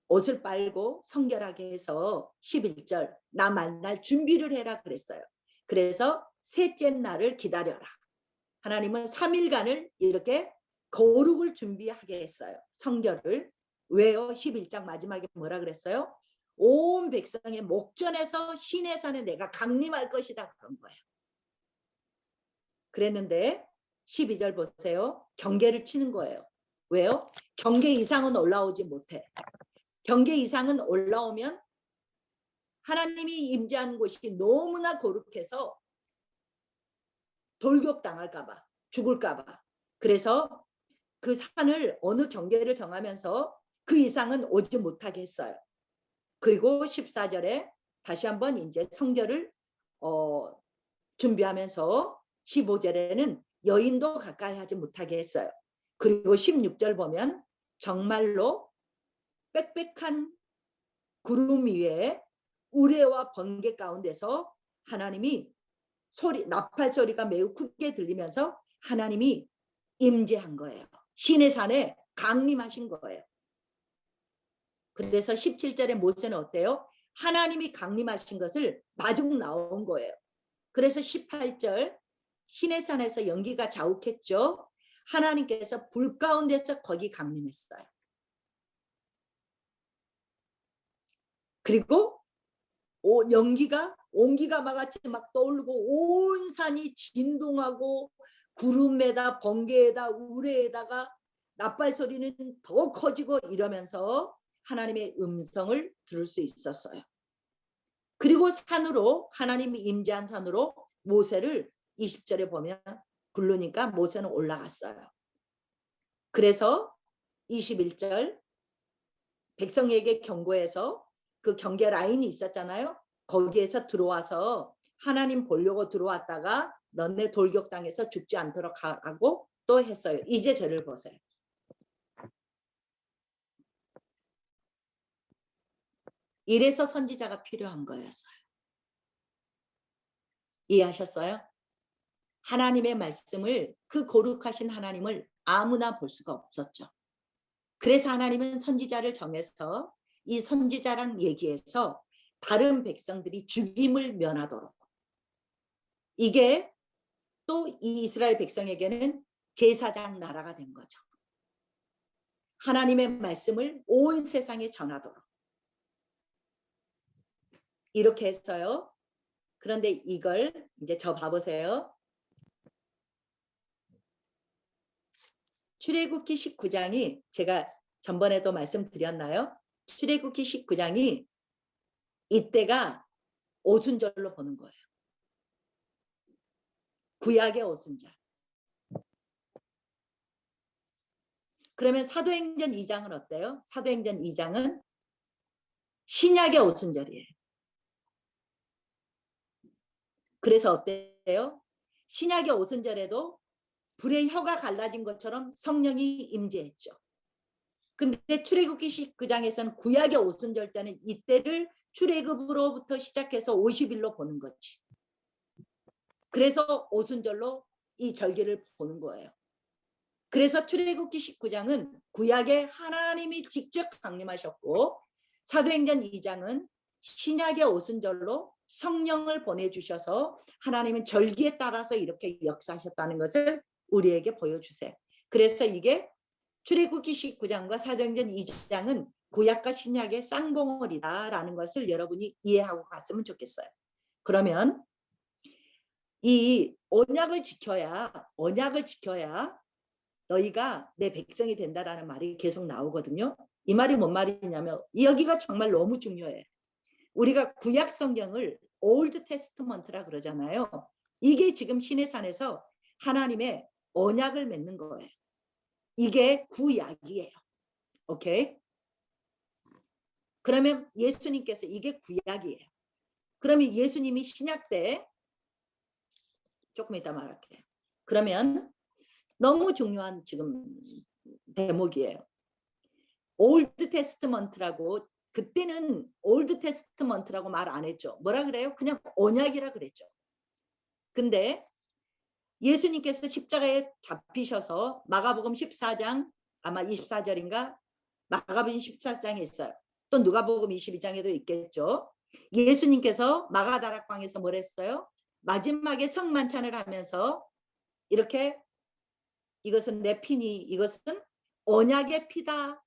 옷을 빨고 성결하게 해서 11절 나 만날 준비를 해라 그랬어요. 그래서 셋째 날을 기다려라. 하나님은 3일간을 이렇게 거룩을 준비하게 했어요. 성결을. 왜요? 11장 마지막에 뭐라 그랬어요? 온 백성의 목전에서 시내산에 내가 강림할 것이다 그런 거예요. 그랬는데 12절 보세요. 경계를 치는 거예요. 왜요? 경계 이상은 올라오지 못해. 경계 이상은 올라오면 하나님이 임재한 곳이 너무나 거룩해서 돌격당할까 봐, 죽을까 봐. 그래서 그 산을 어느 경계를 정하면서 그 이상은 오지 못하게 했어요. 그리고 14절에 다시 한번 이제 성결을 준비하면서 15절에는 여인도 가까이 하지 못하게 했어요. 그리고 16절 보면 정말로 빽빽한 구름 위에 우레와 번개 가운데서 하나님이 나팔 소리가 매우 크게 들리면서 하나님이 임재한 거예요. 시내산에 강림하신 거예요. 그래서 17절에 모세는 어때요? 하나님이 강림하신 것을 마중 나온 거예요. 그래서 18절 시내산에서 연기가 자욱했죠. 하나님께서 불 가운데서 거기 강림했어요. 그리고 연기가 온기가 막같이 막 떠오르고 온 산이 진동하고 구름에다 번개에다 우레에다가 나팔 소리는 더 커지고 이러면서 하나님의 음성을 들을 수 있었어요. 그리고 산으로 하나님이 임재한 산으로 모세를 20절에 보면 부르니까 모세는 올라갔어요. 그래서 21절 백성에게 경고해서 그 경계 라인이 있었잖아요. 거기에서 들어와서 하나님 보려고 들어왔다가 너네 돌격당해서 죽지 않도록 하고 또 했어요. 이제 저를 보세요. 이래서 선지자가 필요한 거였어요. 이해하셨어요? 하나님의 말씀을 그 거룩하신 하나님을 아무나 볼 수가 없었죠. 그래서 하나님은 선지자를 정해서 이 선지자랑 얘기해서 다른 백성들이 죽임을 면하도록 이게 또 이 이스라엘 백성에게는 제사장 나라가 된 거죠. 하나님의 말씀을 온 세상에 전하도록 이렇게 했어요. 그런데 이걸 이제 저 봐보세요. 출애굽기 19장이 제가 전번에도 말씀드렸나요? 출애굽기 19장이 이때가 오순절로 보는 거예요. 구약의 오순절. 그러면 사도행전 2장은 어때요? 사도행전 2장은 신약의 오순절이에요. 그래서 어때요? 신약의 오순절에도 불의 혀가 갈라진 것처럼 성령이 임재했죠. 근데 출애굽기 19장에서는 구약의 오순절 때는 이때를 출애굽으로부터 시작해서 50일로 보는 거지. 그래서 오순절로 이 절기를 보는 거예요. 그래서 출애굽기 19장은 구약에 하나님이 직접 강림하셨고 사도행전 2장은 신약의 오순절로 성령을 보내주셔서 하나님은 절기에 따라서 이렇게 역사하셨다는 것을 우리에게 보여주세요. 그래서 이게 출애굽기 19장과 사도행전 2장은 구약과 신약의 쌍봉월이다라는 것을 여러분이 이해하고 갔으면 좋겠어요. 그러면 이 언약을 지켜야 너희가 내 백성이 된다라는 말이 계속 나오거든요. 이 말이 뭔 말이냐면 여기가 정말 너무 중요해요. 우리가 구약 성경을 올드 테스트먼트라 그러잖아요. 이게 지금 시내산에서 하나님의 언약을 맺는 거예요. 이게 구약이에요. 오케이? 그러면 예수님께서 이게 구약이에요. 그러면 예수님이 신약 때 조금 이따 말할게요. 그러면 너무 중요한 지금 대목이에요. 올드 테스트먼트라고 그때는 올드 테스트먼트라고 말 안 했죠. 뭐라 그래요? 그냥 언약이라 그랬죠. 근데 예수님께서 십자가에 잡히셔서 마가복음 14장 아마 24절인가 마가복음 14장에 있어요. 또 누가복음 22장에도 있겠죠. 예수님께서 마가다락방에서 뭘 했어요? 마지막에 성만찬을 하면서 이렇게 이것은 내 피니 이것은 언약의 피다.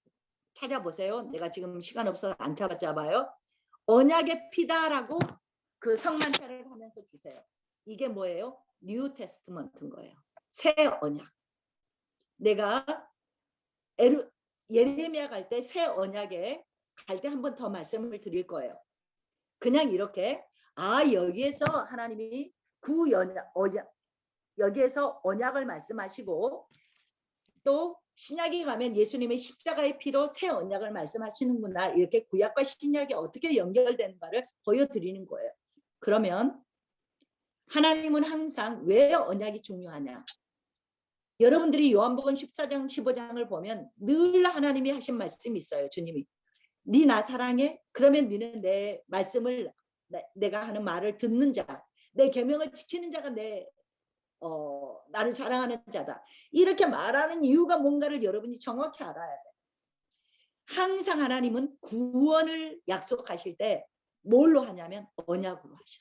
찾아보세요. 내가 지금 시간 없어서 안 잡아요. 언약의 피다라고 그 성만찬을 하면서 주세요. 이게 뭐예요? 뉴 테스트먼트인 거예요. 새 언약. 내가 예레미야 갈 때 새 언약에 갈 때 한 번 더 말씀을 드릴 거예요. 그냥 이렇게 여기에서 하나님이 여기에서 언약을 말씀하시고 또 신약에 가면 예수님의 십자가의 피로 새 언약을 말씀하시는구나. 이렇게 구약과 신약이 어떻게 연결되는가를 보여드리는 거예요. 그러면 하나님은 항상 왜 언약이 중요하냐? 여러분들이 요한복음 14장 15장을 보면 늘 하나님이 하신 말씀이 있어요. 주님이 네 나 사랑해? 그러면 너는 내 말씀을 내가 하는 말을 듣는 자, 내 계명을 지키는 자가 나를 사랑하는 자다. 이렇게 말하는 이유가 뭔가를 여러분이 정확히 알아야 돼. 항상 하나님은 구원을 약속하실 때 뭘로 하냐면 언약으로 하셔.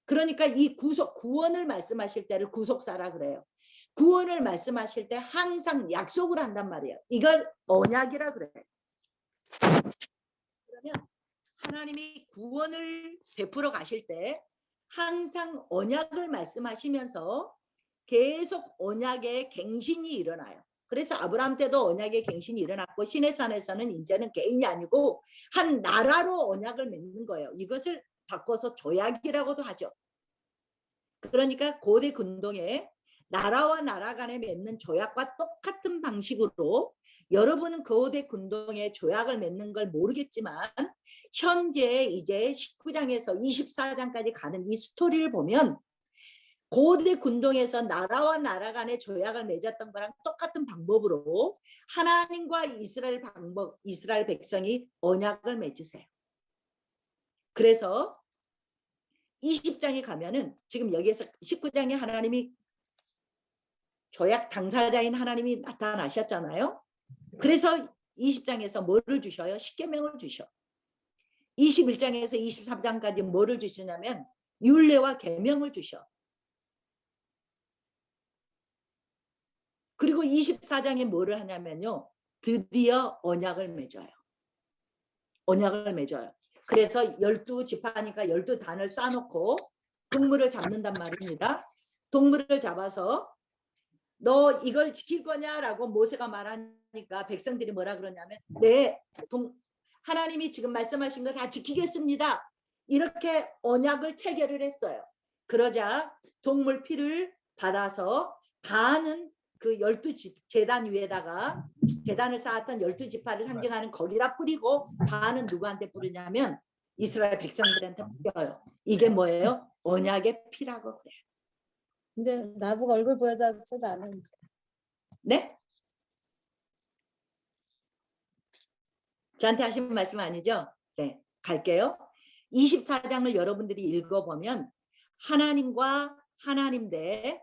그러니까 이 구원을 말씀하실 때를 구속사라 그래요. 구원을 말씀하실 때 항상 약속을 한단 말이에요. 이걸 언약이라 그래요. 그러면 하나님이 구원을 베풀어 가실 때 항상 언약을 말씀하시면서 계속 언약의 갱신이 일어나요. 그래서 아브라함 때도 언약의 갱신이 일어났고 시내산에서는 이제는 개인이 아니고 한 나라로 언약을 맺는 거예요. 이것을 바꿔서 조약이라고도 하죠. 그러니까 고대 근동에 나라와 나라 간에 맺는 조약과 똑같은 방식으로 여러분은 고대 근동의 조약을 맺는 걸 모르겠지만 현재 이제 19장에서 24장까지 가는 이 스토리를 보면 고대 근동에서 나라와 나라 간의 조약을 맺었던 거랑 똑같은 방법으로 하나님과 이스라엘 백성이 언약을 맺으세요. 그래서 20장에 가면은 지금 여기에서 19장에 하나님이 조약 당사자인 하나님이 나타나셨잖아요. 그래서 20장에서 뭐를 주셔요? 십계명을 주셔. 21장에서 23장까지 뭐를 주시냐면 율례와 계명을 주셔. 그리고 24장에 뭐를 하냐면요. 드디어 언약을 맺어요. 언약을 맺어요. 그래서 12지파니까 12단을 쌓아놓고 동물을 잡는단 말입니다. 동물을 잡아서 너 이걸 지킬 거냐라고 모세가 말하니까 백성들이 뭐라 그러냐면 네, 하나님이 지금 말씀하신 거 다 지키겠습니다. 이렇게 언약을 체결을 했어요. 그러자 동물 피를 받아서 반은 그 12재단 위에다가 재단을 쌓았던 12지파를 상징하는 거기다 뿌리고 반은 누구한테 뿌리냐면 이스라엘 백성들한테 뿌려요. 이게 뭐예요? 언약의 피라고 그래요. 근데 나보고 얼굴 보여줬어도 안 하는지. 네? 저한테 하신 말씀 아니죠? 네, 갈게요. 24장을 여러분들이 읽어보면 하나님과 하나님 대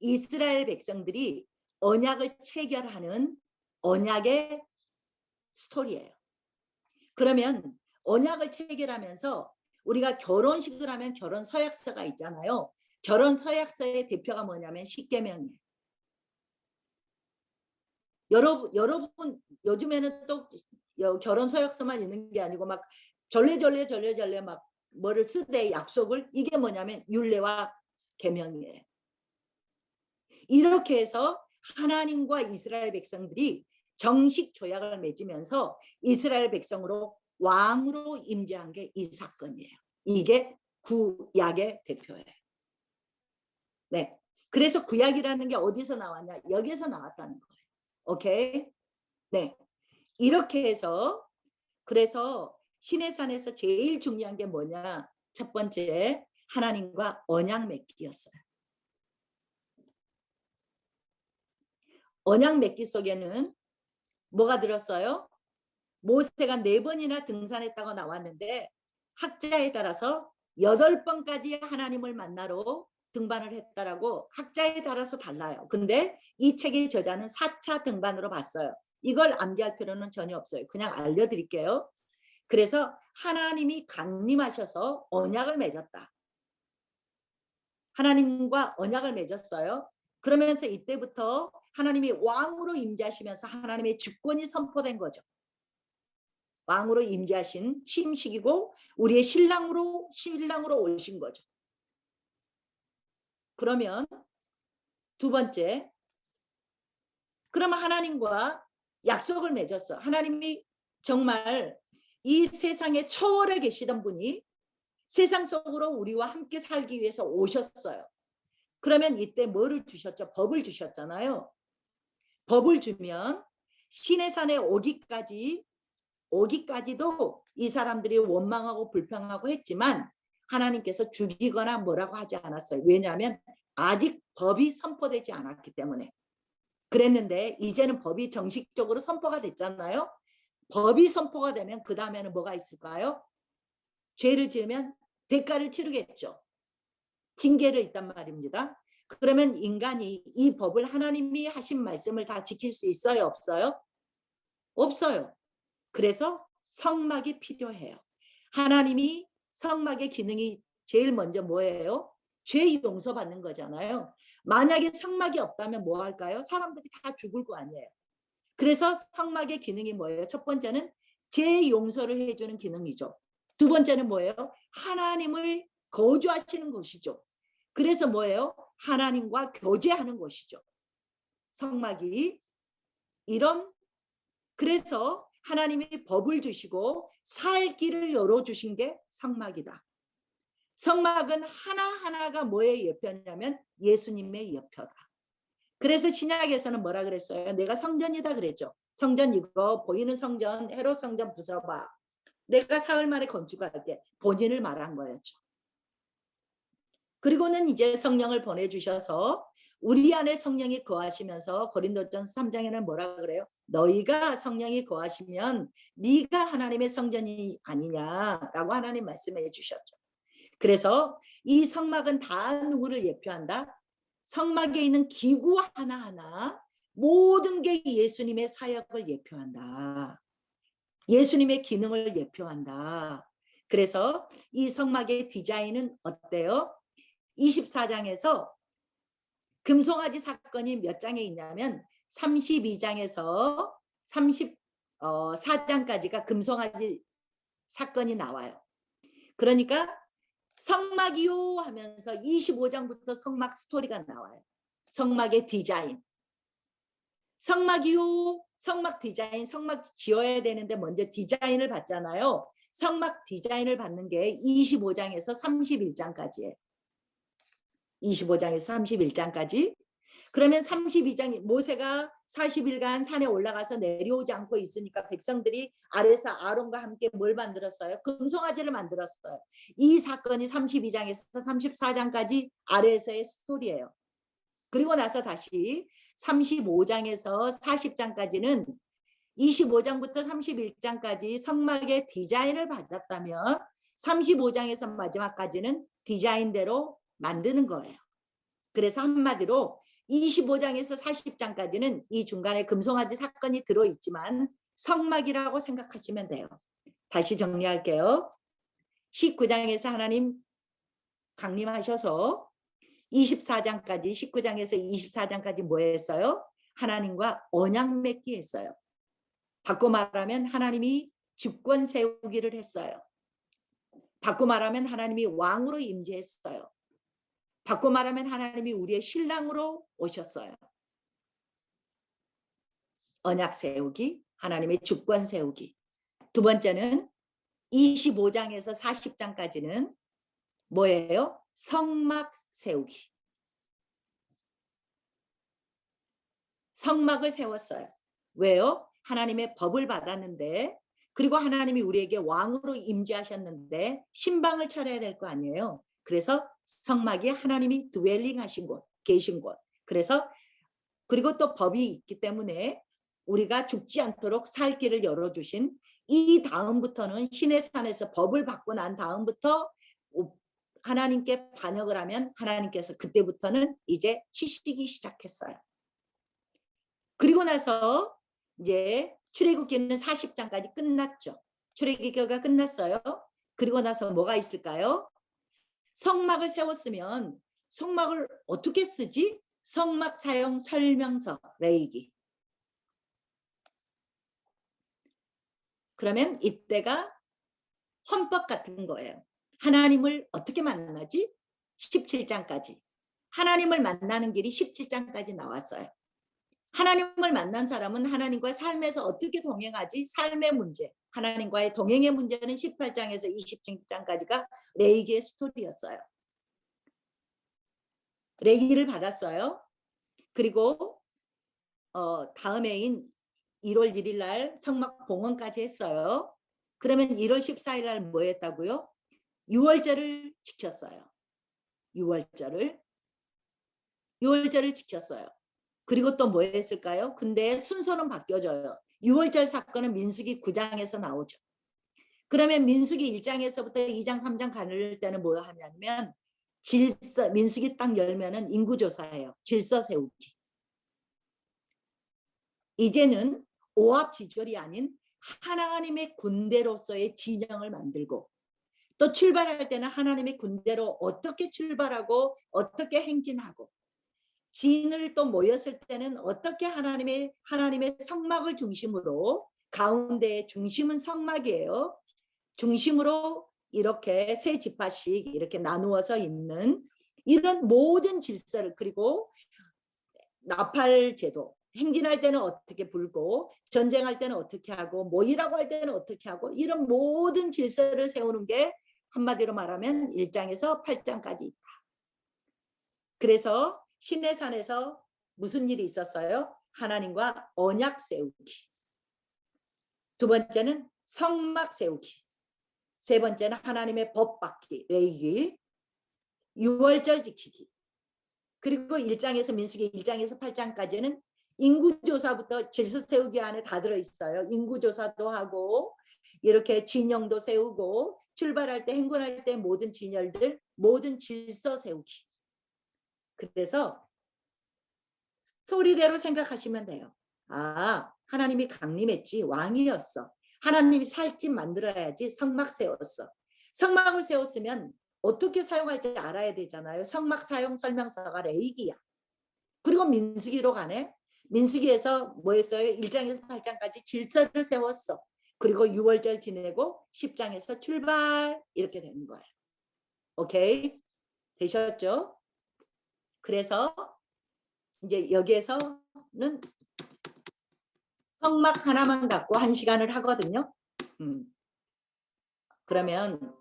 이스라엘 백성들이 언약을 체결하는 언약의 스토리예요. 그러면 언약을 체결하면서 우리가 결혼식을 하면 결혼 서약서가 있잖아요. 결혼 서약서의 대표가 뭐냐면 십계명이에요. 여러분 요즘에는 또 결혼 서약서만 있는 게 아니고 막 절레절레 막 뭐를 쓰되 약속을 이게 뭐냐면 율례와 계명이에요. 이렇게 해서 하나님과 이스라엘 백성들이 정식 조약을 맺으면서 이스라엘 백성으로 왕으로 임재한 게 이 사건이에요. 이게 구약의 대표예요. 네. 그래서 구약이라는 게 어디서 나왔냐? 여기에서 나왔다는 거예요. 오케이? 네. 이렇게 해서 그래서 시내산에서 제일 중요한 게 뭐냐? 첫 번째 하나님과 언약 맺기였어요. 언약 맺기 속에는 뭐가 들었어요? 모세가 4번이나 등산했다고 나왔는데 학자에 따라서 8번까지 하나님을 만나러 등반을 했다라고 학자에 따라서 달라요. 근데 이 책의 저자는 4차 등반으로 봤어요. 이걸 암기할 필요는 전혀 없어요. 그냥 알려드릴게요. 그래서 하나님이 강림하셔서 언약을 맺었다. 하나님과 언약을 맺었어요. 그러면서 이때부터 하나님이 왕으로 임재하시면서 하나님의 주권이 선포된 거죠. 왕으로 임재하신 취임식이고 우리의 신랑으로 오신 거죠. 그러면 두 번째, 그러면 하나님과 약속을 맺었어. 하나님이 정말 이 세상에 초월해 계시던 분이 세상 속으로 우리와 함께 살기 위해서 오셨어요. 그러면 이때 뭐를 주셨죠? 법을 주셨잖아요. 법을 주면 시내산에 오기까지도 이 사람들이 원망하고 불평하고 했지만 하나님께서 죽이거나 뭐라고 하지 않았어요. 왜냐하면 아직 법이 선포되지 않았기 때문에. 그랬는데 이제는 법이 정식적으로 선포가 됐잖아요. 법이 선포가 되면 그 다음에는 뭐가 있을까요? 죄를 지으면 대가를 치르겠죠. 징계를 있단 말입니다. 그러면 인간이 이 법을 하나님이 하신 말씀을 다 지킬 수 있어요? 없어요? 없어요. 그래서 성막이 필요해요. 하나님이 성막의 기능이 제일 먼저 뭐예요? 죄 용서받는 거잖아요. 만약에 성막이 없다면 뭐 할까요? 사람들이 다 죽을 거 아니에요. 그래서 성막의 기능이 뭐예요? 첫 번째는 죄 용서를 해주는 기능이죠. 두 번째는 뭐예요? 하나님을 거주하시는 곳이죠. 그래서 뭐예요? 하나님과 교제하는 곳이죠. 성막이 이런, 그래서 하나님이 법을 주시고 살 길을 열어주신 게 성막이다. 성막은 하나하나가 뭐의 예표냐면 예수님의 예표다. 그래서 신약에서는 뭐라 그랬어요? 내가 성전이다 그랬죠. 성전 이거 보이는 성전, 헤롯 성전 부숴봐. 내가 사흘 만에 건축할 때 본인을 말한 거였죠. 그리고는 이제 성령을 보내주셔서 우리 안에 성령이 거하시면서 고린도전서 3장에는 뭐라 그래요? 너희가 성령이 거하시면 네가 하나님의 성전이 아니냐라고 하나님 말씀해 주셨죠. 그래서 이 성막은 다 누구를 예표한다? 성막에 있는 기구 하나하나 모든 게 예수님의 사역을 예표한다. 예수님의 기능을 예표한다. 그래서 이 성막의 디자인은 어때요? 24장에서 금송아지 사건이 몇 장에 있냐면 32장에서 34장까지가 금송아지 사건이 나와요. 그러니까 성막이요 하면서 25장부터 성막 스토리가 나와요. 성막의 디자인. 성막이요, 성막 디자인, 성막 지어야 되는데 먼저 디자인을 받잖아요. 성막 디자인을 받는 게 25장에서 31장까지예요. 25장에서 31장까지. 그러면 32장이 모세가 40일간 산에 올라가서 내려오지 않고 있으니까 백성들이 아래서 아론과 함께 뭘 만들었어요? 금송아지를 만들었어요. 이 사건이 32장에서 34장까지 아래에서의 스토리예요. 그리고 나서 다시 35장에서 40장까지는 25장부터 31장까지 성막의 디자인을 받았다면 35장에서 마지막까지는 디자인대로 만드는 거예요. 그래서 한마디로 25장에서 40장까지는 이 중간에 금송아지 사건이 들어있지만 성막이라고 생각하시면 돼요. 다시 정리할게요. 19장에서 하나님 강림하셔서 24장까지 19장에서 24장까지 뭐 했어요? 하나님과 언약 맺기 했어요. 바꿔 말하면 하나님이 주권 세우기를 했어요. 바꿔 말하면 하나님이 왕으로 임재했어요. 바꿔 말하면 하나님이 우리의 신랑으로 오셨어요. 언약 세우기, 하나님의 주권 세우기. 두 번째는 25장에서 40장까지는 뭐예요? 성막 세우기. 성막을 세웠어요. 왜요? 하나님의 법을 받았는데, 그리고 하나님이 우리에게 왕으로 임재하셨는데 신방을 차려야 될 거 아니에요. 그래서 성막이 하나님이 드웰링 하신 곳, 계신 곳. 그래서 그리고 또 법이 있기 때문에 우리가 죽지 않도록 살 길을 열어주신 이 다음부터는 시내산에서 법을 받고 난 다음부터 하나님께 반역을 하면 하나님께서 그때부터는 이제 치시기 시작했어요. 그리고 나서 이제 출애굽기는 40장까지 끝났죠. 출애굽기가 끝났어요. 그리고 나서 뭐가 있을까요? 성막을 세웠으면 성막을 어떻게 쓰지? 성막 사용 설명서 레위기. 그러면 이때가 헌법 같은 거예요. 하나님을 어떻게 만나지? 17장까지. 하나님을 만나는 길이 17장까지 나왔어요. 하나님을 만난 사람은 하나님과 삶에서 어떻게 동행하지? 삶의 문제. 하나님과의 동행의 문제는 18장에서 20장까지가 레위기의 스토리였어요. 레위기를 받았어요. 그리고 다음해인 1월 1일 날 성막 봉헌까지 했어요. 그러면 1월 14일 날 뭐 했다고요? 유월절을 지켰어요. 유월절을 지켰어요. 그리고 또 뭐 했을까요? 근데 순서는 바뀌어져요. 유월절 사건은 민수기 9장에서 나오죠. 그러면 민수기 1장에서부터 2장, 3장 가는 때는 뭐 하냐면 질서, 민수기 딱 열면은 인구조사예요. 질서 세우기. 이제는 오합지졸이 아닌 하나님의 군대로서의 진영을 만들고 또 출발할 때는 하나님의 군대로 어떻게 출발하고 어떻게 행진하고 진을 또 모였을 때는 어떻게 하나님의 성막을 중심으로 가운데의 중심은 성막이에요. 중심으로 이렇게 세 지파씩 이렇게 나누어서 있는 이런 모든 질서를 그리고 나팔 제도 행진할 때는 어떻게 불고 전쟁할 때는 어떻게 하고 모이라고 할 때는 어떻게 하고 이런 모든 질서를 세우는 게 한마디로 말하면 1장에서 8장까지 있다. 그래서 시내산에서 무슨 일이 있었어요? 하나님과 언약 세우기. 두 번째는 성막 세우기. 세 번째는 하나님의 법 받기, 레위기. 유월절 지키기. 그리고 1장에서 민수기 1장에서 8장까지는 인구조사부터 질서 세우기 안에 다 들어있어요. 인구조사도 하고 이렇게 진영도 세우고 출발할 때 행군할 때 모든 진열들 모든 질서 세우기. 그래서 소리대로 생각하시면 돼요. 아, 하나님이 강림했지 왕이었어. 하나님이 살집 만들어야지 성막 세웠어. 성막을 세웠으면 어떻게 사용할지 알아야 되잖아요. 성막 사용 설명서가 레위기야. 그리고 민수기로 가네. 민수기에서 뭐 했어요? 1장에서 8장까지 질서를 세웠어. 그리고 6월절 지내고 10장에서 출발 이렇게 되는 거예요. 오케이? 되셨죠? 그래서 이제 여기에서는 성막 하나만 갖고 1시간을 하거든요. 그러면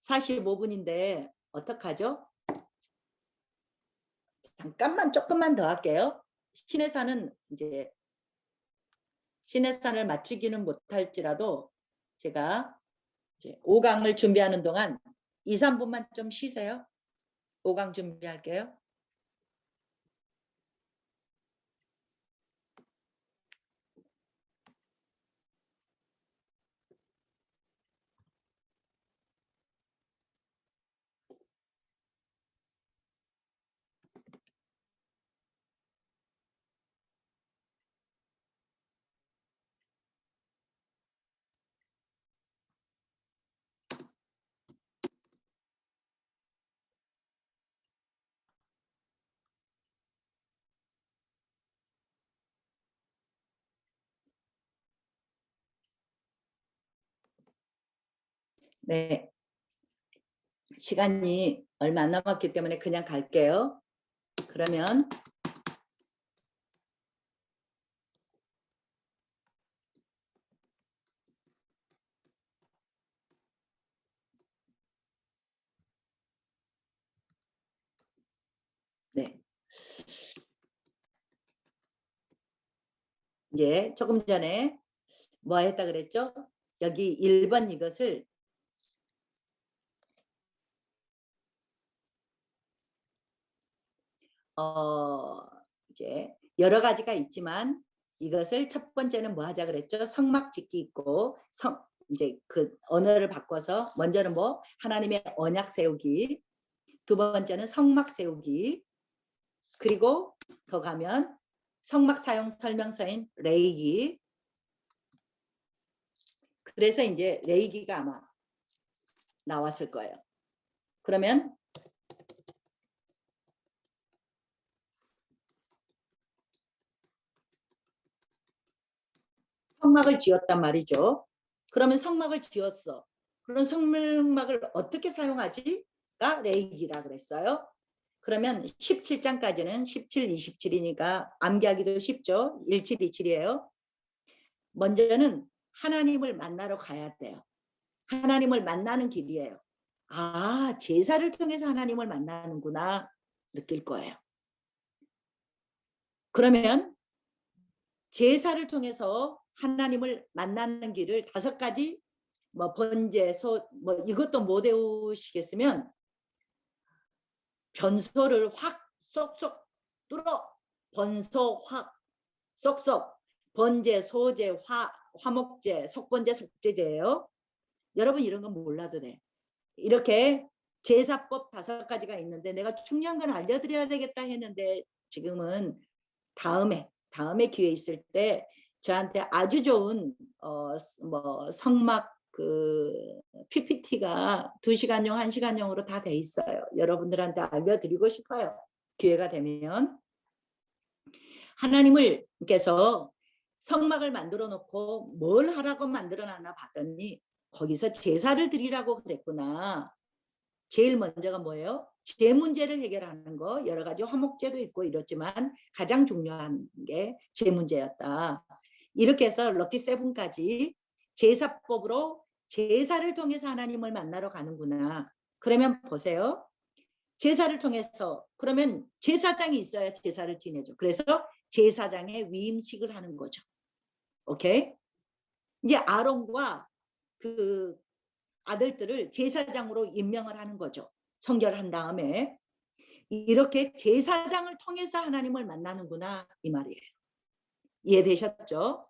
45분인데 어떡하죠? 잠깐만 조금만 더 할게요. 시내산은 이제 시내산을 맞추기는 못할지라도 제가 이제 5강을 준비하는 동안 2, 3분만 좀 쉬세요. 5강 준비할게요. 네, 시간이 얼마 안 남았기 때문에 그냥 갈게요. 그러면 네, 이제 조금 전에 뭐 했다 그랬죠? 여기 1번 이것을 이제 여러 가지가 있지만 이것을 첫 번째는 뭐 하자 그랬죠? 성막 짓기 있고 이제 그 언어를 바꿔서 먼저는 뭐 하나님의 언약 세우기 두 번째는 성막 세우기. 그리고 더 가면 성막 사용 설명서인 레이기. 그래서 이제 레이기가 아마 나왔을 거예요. 그러면 성막을 지었단 말이죠. 그러면 성막을 지었어. 그런 성막을 어떻게 사용하지?가 레이기라 그랬어요. 그러면 17장까지는 17, 27이니까 암기하기도 쉽죠. 1727이에요. 먼저는 하나님을 만나러 가야 돼요. 하나님을 만나는 길이에요. 아, 제사를 통해서 하나님을 만나는구나 느낄 거예요. 그러면 제사를 통해서 하나님을 만나는 길을 5가지 뭐 번제, 뭐 이것도 못 외우시겠으면 변소를 확 쏙쏙 뚫어 번소 확 쏙쏙 번제, 소제, 화목제, 속건제, 속제제예요. 여러분 이런 건 몰라도 돼. 이렇게 제사법 5가지가 있는데 내가 중요한 건 알려드려야 되겠다 했는데 지금은 다음에 기회 있을 때 저한테 아주 좋은 뭐 성막 그 PPT가 2시간용, 1시간용으로 다 돼 있어요. 여러분들한테 알려드리고 싶어요. 기회가 되면. 하나님께서 성막을 만들어 놓고 뭘 하라고 만들어 놨나 봤더니 거기서 제사를 드리라고 그랬구나. 제일 먼저가 뭐예요? 제 문제를 해결하는 거. 여러 가지 화목제도 있고 이렇지만 가장 중요한 게 제 문제였다. 이렇게 해서 럭키 7까지 제사법으로 제사를 통해서 하나님을 만나러 가는구나. 그러면 보세요. 제사를 통해서 그러면 제사장이 있어야 제사를 지내죠. 그래서 제사장의 위임식을 하는 거죠. 오케이? 이제 아론과 그 아들들을 제사장으로 임명을 하는 거죠. 성결한 다음에. 이렇게 제사장을 통해서 하나님을 만나는구나 이 말이에요. 이해되셨죠?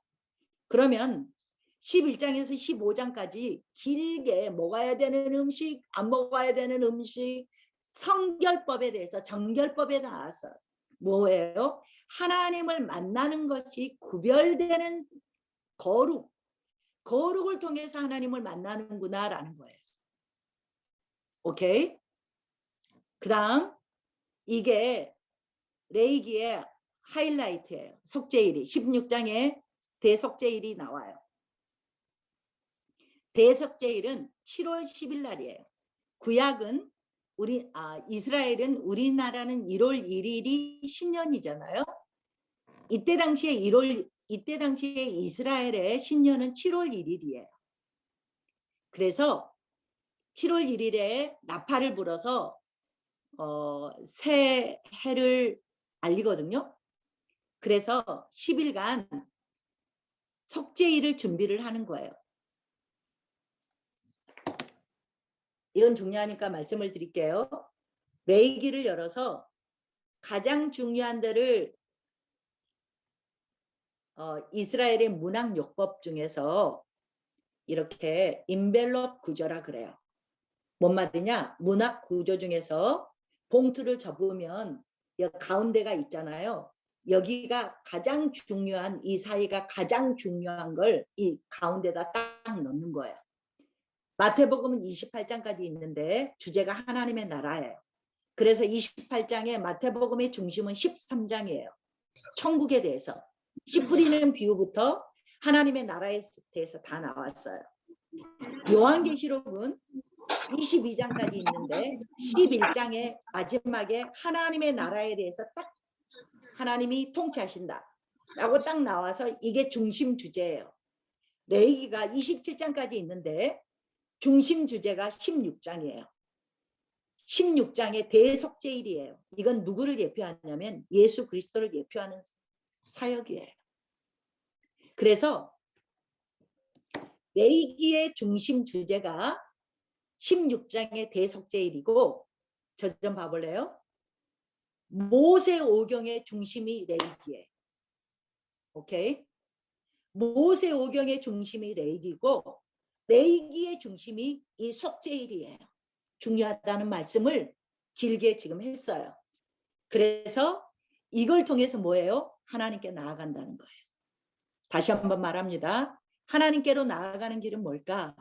그러면 11장에서 15장까지 길게 먹어야 되는 음식, 안 먹어야 되는 음식, 성결법에 대해서 정결법에 나와서 뭐예요? 하나님을 만나는 것이 구별되는 거룩을 통해서 하나님을 만나는구나라는 거예요. 오케이? 그 다음 이게 레이기의 하이라이트예요. 속죄일이 16장에 대속죄일이 나와요. 대속죄일은 7월 10일 날이에요. 구약은 이스라엘은 우리나라는 1월 1일이 신년이잖아요. 이때 당시에 이스라엘의 신년은 7월 1일이에요. 그래서 7월 1일에 나팔을 불어서 새 해를 알리거든요. 그래서 10일간 속죄일을 준비를 하는 거예요. 이건 중요하니까 말씀을 드릴게요. 레이기를 열어서 가장 중요한 데를 이스라엘의 문학요법 중에서 이렇게 인벨롭 구조라 그래요. 뭔 말이냐? 문학 구조 중에서 봉투를 접으면 여기 가운데가 있잖아요. 여기가 가장 중요한, 이 사이가 가장 중요한 걸 이 가운데다 딱 넣는 거예요. 마태복음은 28장까지 있는데 주제가 하나님의 나라예요. 그래서 28장에 마태복음의 중심은 13장이에요. 천국에 대해서. 씨 뿌리는 비유부터 하나님의 나라에 대해서 다 나왔어요. 요한계시록은 22장까지 있는데 11장의 마지막에 하나님의 나라에 대해서 딱 하나님이 통치하신다 라고 딱 나와서 이게 중심 주제예요. 레위기가 27장까지 있는데 중심 주제가 16장이에요. 16장의 대속죄일이에요. 이건 누구를 예표하냐면 예수 그리스도를 예표하는 사역이에요. 그래서 레위기의 중심 주제가 16장의 대속죄일이고, 저 좀 봐볼래요? 모세 오경의 중심이 레위기예요. 오케이? 모세 오경의 중심이 레위기고 레위기의 중심이 이 속죄일이에요. 중요하다는 말씀을 길게 지금 했어요. 그래서 이걸 통해서 뭐예요? 하나님께 나아간다는 거예요. 다시 한번 말합니다. 하나님께로 나아가는 길은 뭘까?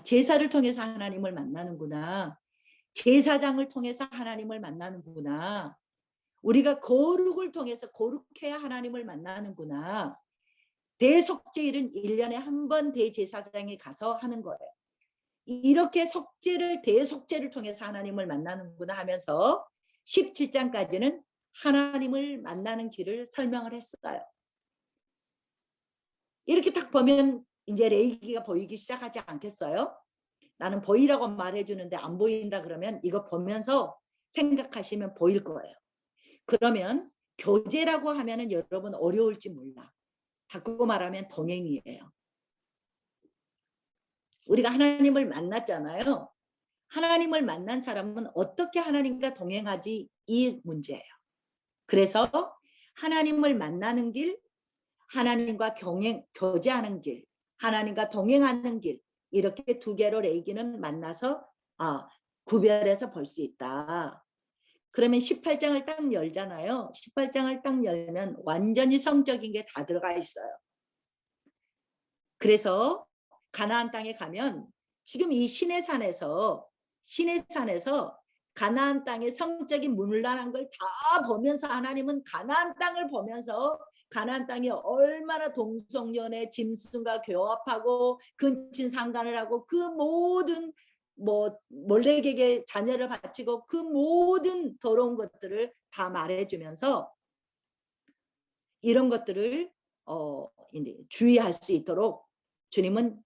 제사를 통해서 하나님을 만나는구나. 제사장을 통해서 하나님을 만나는구나. 우리가 거룩을 통해서 거룩해야 하나님을 만나는구나. 대속죄일은 1년에 한 번 대제사장에 가서 하는 거예요. 이렇게 대속죄를 통해서 하나님을 만나는구나 하면서 17장까지는 하나님을 만나는 길을 설명을 했어요. 이렇게 딱 보면 이제 레위기가 보이기 시작하지 않겠어요? 나는 보이라고 말해주는데 안 보인다 그러면 이거 보면서 생각하시면 보일 거예요. 그러면 교제라고 하면은 여러분 어려울지 몰라. 바꾸고 말하면 동행이에요. 우리가 하나님을 만났잖아요. 하나님을 만난 사람은 어떻게 하나님과 동행하지 이 문제예요. 그래서 하나님을 만나는 길, 하나님과 교제하는 길, 하나님과 동행하는 길 이렇게 두 개로 레위기는 만나서 구별해서 볼 수 있다. 그러면 18장을 딱 열잖아요. 18장을 딱 열면 완전히 성적인 게 다 들어가 있어요. 그래서 가나안 땅에 가면 지금 이 시내산에서 가나안 땅의 성적인 문란한 걸 다 보면서 하나님은 가나안 땅을 보면서 가나안 땅이 얼마나 동성연애 짐승과 교합하고 근친 상간을 하고 그 모든 몰렉에게 자녀를 바치고 그 모든 더러운 것들을 다 말해주면서 이런 것들을 주의할 수 있도록 주님은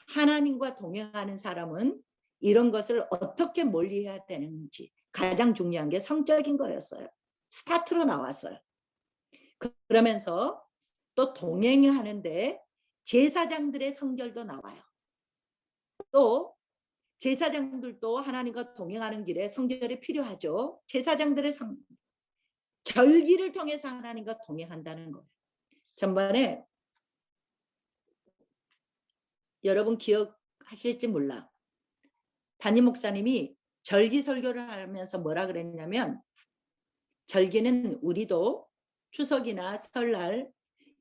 하나님과 동행하는 사람은 이런 것을 어떻게 멀리해야 되는지 가장 중요한 게 성적인 거였어요. 스타트로 나왔어요. 그러면서 또 동행하는데 제사장들의 성결도 나와요. 또 제사장들도 하나님과 동행하는 길에 성결이 필요하죠. 제사장들의 절기를 통해서 하나님과 동행한다는 거예요. 전번에 여러분 기억하실지 몰라. 담임 목사님이 절기 설교를 하면서 뭐라 그랬냐면 절기는 우리도 추석이나 설날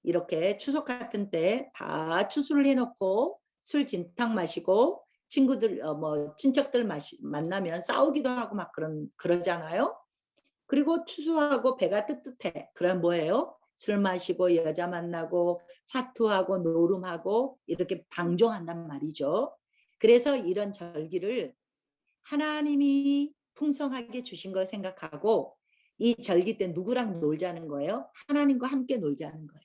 이렇게 추석 같은 때 다 추수를 해놓고 술 진탕 마시고 친구들 친척들 만나면 싸우기도 하고 막 그러잖아요. 그리고 추수하고 배가 뜨뜻해. 그럼 뭐예요? 술 마시고 여자 만나고 화투하고 노름하고 이렇게 방종한단 말이죠. 그래서 이런 절기를 하나님이 풍성하게 주신 걸 생각하고 이 절기 때 누구랑 놀자는 거예요? 하나님과 함께 놀자는 거예요.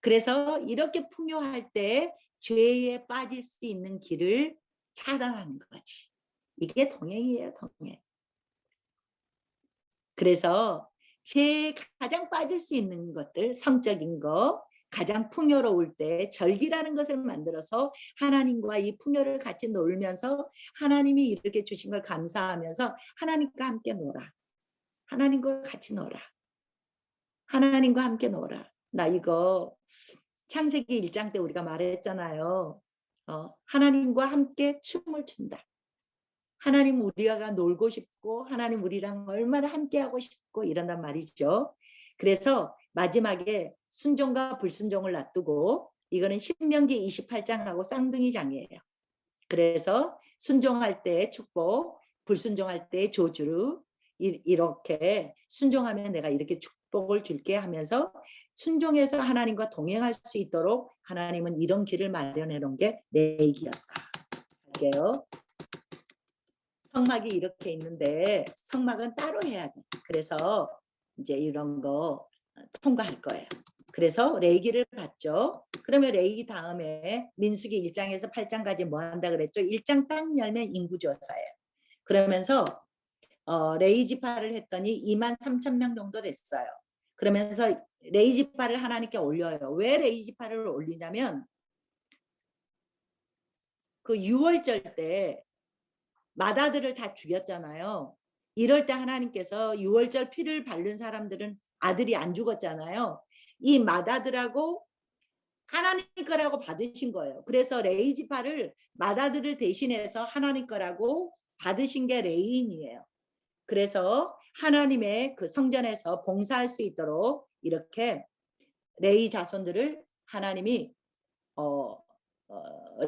그래서 이렇게 풍요할 때 죄에 빠질 수 있는 길을 차단하는 거지. 이게 동행이에요, 동행. 그래서 가장 빠질 수 있는 것들, 성적인 거, 가장 풍요로울 때 절기라는 것을 만들어서 하나님과 이 풍요를 같이 놀면서 하나님이 이렇게 주신 걸 감사하면서 하나님과 함께 놀아. 하나님과 같이 놀아. 하나님과 함께 놀아. 나 이거 창세기 1장 때 우리가 말했잖아요. 하나님과 함께 춤을 춘다. 하나님 우리가 놀고 싶고 하나님 우리랑 얼마나 함께하고 싶고 이런단 말이죠. 그래서 마지막에 순종과 불순종을 놔두고 이거는 신명기 28장하고 쌍둥이 장이에요. 그래서 순종할 때 축복, 불순종할 때 저주 이렇게 순종하면 내가 이렇게 축복을 줄게 하면서 순종해서 하나님과 동행할 수 있도록 하나님은 이런 길을 마련해 놓은 게 레위기였다. 할게요. 성막이 이렇게 있는데 성막은 따로 해야 돼. 그래서 이제 이런 거 통과할 거예요. 그래서 레위기를 봤죠. 그러면 레위기 다음에 민수기 1장에서 8장까지 뭐 한다 그랬죠? 1장 딱 열면 인구조사예요. 그러면서 레위지파를 했더니 23,000명 정도 됐어요. 그러면서 레위지파를 하나님께 올려요. 왜 레위지파를 올리냐면 그 유월절 때 마다들을 다 죽였잖아요. 이럴 때 하나님께서 유월절 피를 바른 사람들은 아들이 안 죽었잖아요. 이 마다들하고 하나님 거라고 받으신 거예요. 그래서 레위지파를 마다들을 대신해서 하나님 거라고 받으신 게 레인이에요. 그래서 하나님의 그 성전에서 봉사할 수 있도록 이렇게 레위 자손들을 하나님이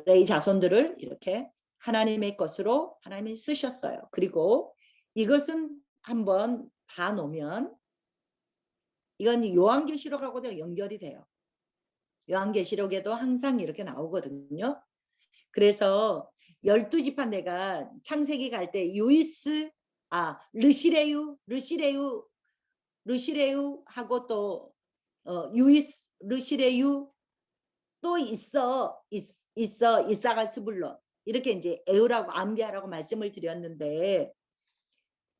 레위 자손들을 이렇게 하나님의 것으로 하나님이 쓰셨어요. 그리고 이것은 한번 봐놓으면 이건 요한계시록하고도 연결이 돼요. 요한계시록에도 항상 이렇게 나오거든요. 그래서 12지파 내가 창세기 갈 때 르시레유 하고 또 유이스 르시레유 또 있어 이사갈 스불론 이렇게 이제 에우라고 암비아라고 말씀을 드렸는데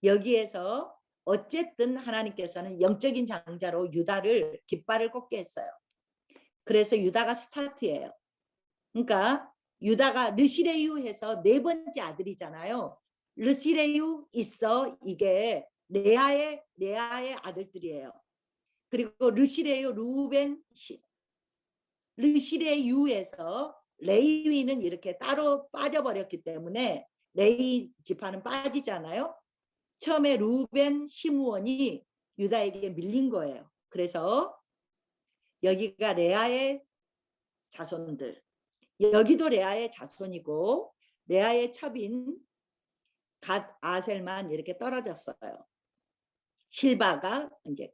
여기에서 어쨌든 하나님께서는 영적인 장자로 유다를 깃발을 꽂게 했어요. 그래서 유다가 스타트예요. 그러니까 유다가 르시레유 해서 네 번째 아들이잖아요. 르시레유 있어 이게 레아의 아들들이에요. 그리고 르시레유 루벤 르시레유에서 레위는 이렇게 따로 빠져버렸기 때문에 레위 지파는 빠지잖아요. 처음에 루벤 시므온이 유다에게 밀린 거예요. 그래서 여기가 레아의 자손들, 여기도 레아의 자손이고 레아의 첩인 갓 아셀만 이렇게 떨어졌어요. 실바가 이제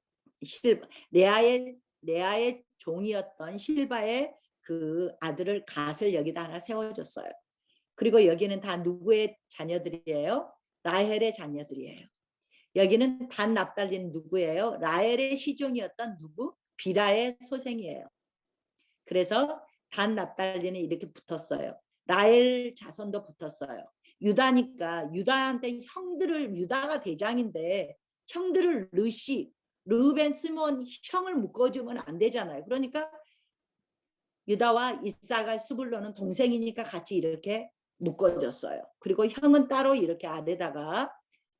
레아의 종이었던 실바의 그 아들을 갓을 여기다 하나 세워줬어요. 그리고 여기는 다 누구의 자녀들이에요? 라헬의 자녀들이에요. 여기는 단 납달리는 누구예요? 라헬의 시종이었던 누구? 비라의 소생이에요. 그래서 단 납달리는 이렇게 붙었어요. 라헬 자손도 붙었어요. 유다니까 유다한테 형들을 유다가 대장인데 형들을 르벤 스몬 형을 묶어주면 안 되잖아요. 그러니까 유다와 이사갈 스불론은 동생이니까 같이 이렇게 묶어줬어요. 그리고 형은 따로 이렇게 아래다가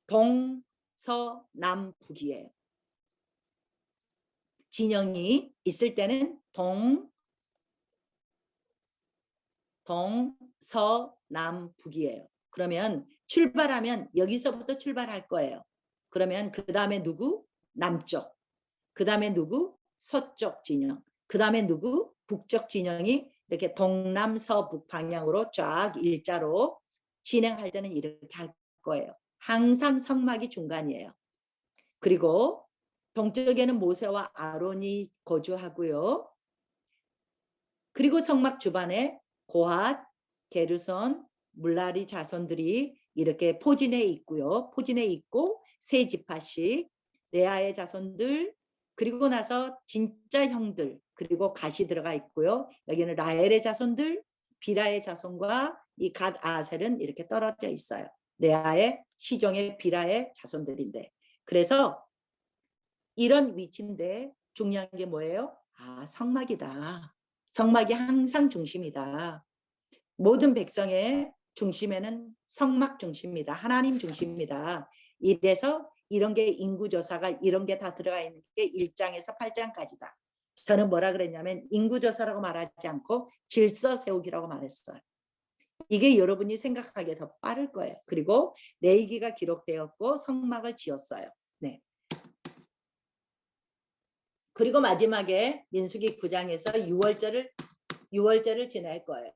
동서남북이에요. 진영이 있을 때는 동서남북이에요. 그러면 출발하면 여기서부터 출발할 거예요. 그러면 그 다음에 누구? 남쪽. 그 다음에 누구? 서쪽 진영. 그 다음에 누구? 북쪽 진영이 이렇게 동남서북 방향으로 쫙 일자로 진행할 때는 이렇게 할 거예요. 항상 성막이 중간이에요. 그리고 동쪽에는 모세와 아론이 거주하고요. 그리고 성막 주반에 고핫, 게르손, 물라리 자손들이 이렇게 포진해 있고요. 포진해 있고 세 지파씩 레아의 자손들 그리고 나서 진짜 형들 그리고 갓이 들어가 있고요. 여기는 라헬의 자손들 비라의 자손과 이 갓 아셀은 이렇게 떨어져 있어요. 레아의 시종의 비라의 자손들인데 그래서 이런 위치인데 중요한 게 뭐예요? 아, 성막이다. 성막이 항상 중심이다. 모든 백성의 중심에는 성막 중심이다. 하나님 중심이다. 이래서 이런 게 인구조사가 이런 게 다 들어가 있는 게 1장에서 8장까지다. 저는 뭐라 그랬냐면 인구조사라고 말하지 않고 질서 세우기라고 말했어요. 이게 여러분이 생각하기에 더 빠를 거예요. 그리고 레위기가 기록되었고 성막을 지었어요. 네. 그리고 마지막에 민수기 9장에서 6월절을 지낼 거예요.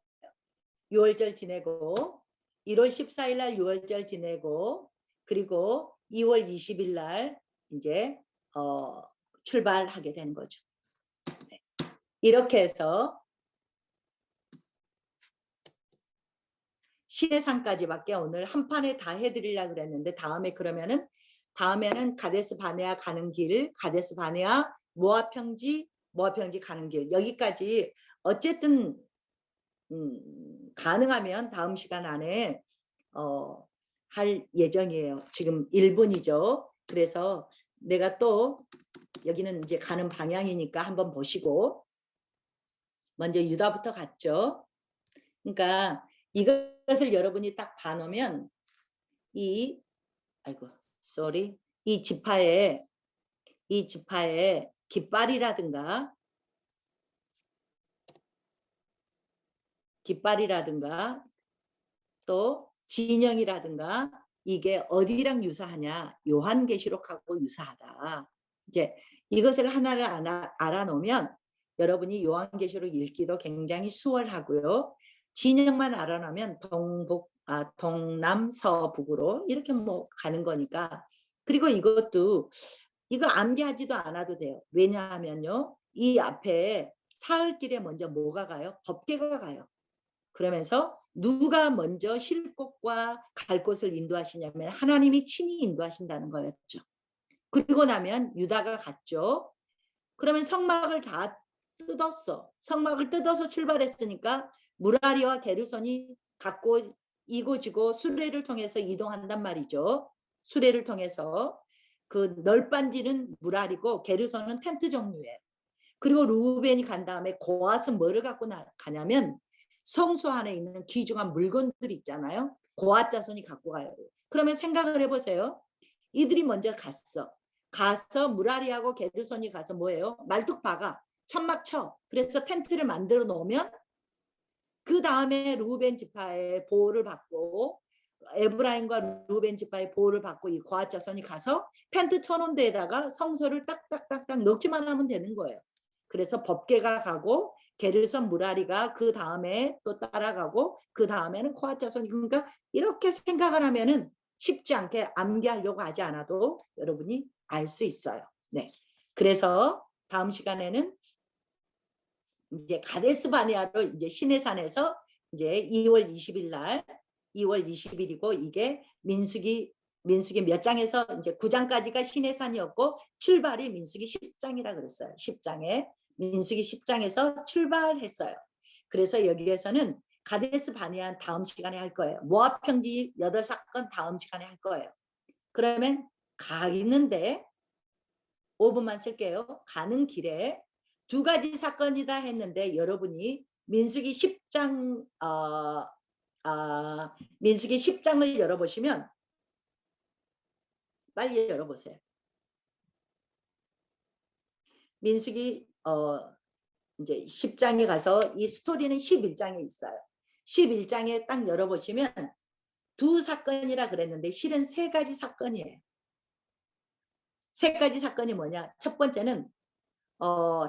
6월절 지내고 1월 14일 날 6월절 지내고 그리고 2월 20일 날 이제 출발하게 된 거죠. 네. 이렇게 해서 시내산까지밖에 오늘 한 판에 다 해드리려고 그랬는데 다음에는 가데스 바네아 가는 길, 가데스 바네아 모압 평지 가는 길 여기까지 어쨌든 가능하면 다음 시간 안에 할 예정이에요. 지금 1분이죠. 그래서 내가 또 여기는 이제 가는 방향이니까 한번 보시고 먼저 유다부터 갔죠. 그러니까 이것을 여러분이 딱 봐놓으면 이 지파의 깃발이라든가 또 진영이라든가 이게 어디랑 유사하냐? 요한계시록하고 유사하다. 이제 이것을 하나를 알아놓으면 여러분이 요한계시록 읽기도 굉장히 수월하고요. 진영만 알아놓으면 동남 서북으로 이렇게 뭐 가는 거니까. 그리고 이것도 이거 암기하지도 않아도 돼요. 왜냐하면요, 이 앞에 사흘길에 먼저 뭐가 가요? 법궤가 가요. 그러면서 누가 먼저 쉴 곳과 갈 곳을 인도하시냐면 하나님이 친히 인도하신다는 거였죠. 그리고 나면 유다가 갔죠. 그러면 성막을 다 뜯었어. 성막을 뜯어서 출발했으니까 무라리와 게르손이 갖고 이고지고 수레를 통해서 이동한단 말이죠. 수레를 통해서 그 널빤지는 무라리고 게르손은 텐트 종류예요. 그리고 루벤이 간 다음에 고앗은 뭐를 갖고 가냐면 성소 안에 있는 귀중한 물건들 있잖아요. 고앗 자손이 갖고 가요. 그러면 생각을 해보세요. 이들이 먼저 가서 무라리하고 게르손이 가서 뭐예요? 말뚝 박아. 천막 쳐. 그래서 텐트를 만들어 놓으면 그 다음에 루벤 지파의 보호를 받고 에브라임과 루벤 지파의 보호를 받고 이 고앗 자손이 가서 텐트 쳐놓은 데에다가 성소를 딱딱딱딱 넣기만 하면 되는 거예요. 그래서 법궤가 가고 게르손 무라리가 그 다음에 또 따라가고 그 다음에는 고앗 자손이, 그러니까 이렇게 생각을 하면은 쉽지 않게 암기하려고 하지 않아도 여러분이 알 수 있어요. 네. 그래서 다음 시간에는 이제 가데스 바네아로 이제 시내산에서 이제 2월 20일 날 2월 20일이고 이게 민수기 몇 장에서 이제 9장까지가 시내산이었고 출발이 민수기 10장이라 그랬어요. 10장에 민수기 10장에서 출발했어요. 그래서 여기에서는 가데스 바네아 다음 시간에 할 거예요. 모압 평지 8사건 다음 시간에 할 거예요. 그러면 가는데 5분만 쓸게요. 가는 길에 두 가지 사건이다 했는데 여러분이 민수기 10장 민수기 10장을 열어보시면 빨리 열어보세요. 민수기 이제 10장에 가서 이 스토리는 11장에 있어요. 11장에 딱 열어보시면 두 사건이라 그랬는데 실은 세 가지 사건이에요. 세 가지 사건이 뭐냐? 첫 번째는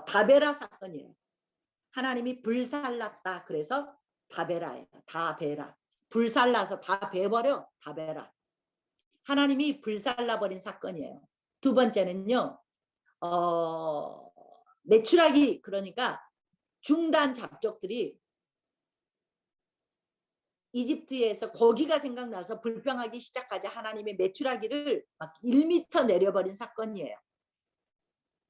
다베라 사건이에요. 하나님이 불살랐다. 그래서 다베라예요. 다베라. 불살라서 다 베버려. 다베라. 하나님이 불살라버린 사건이에요. 두 번째는요. 메추라기, 그러니까 중단 잡족들이 이집트에서 고기가 생각나서 불평하기 시작하자 하나님의 메추라기를 막 1m 내려버린 사건이에요.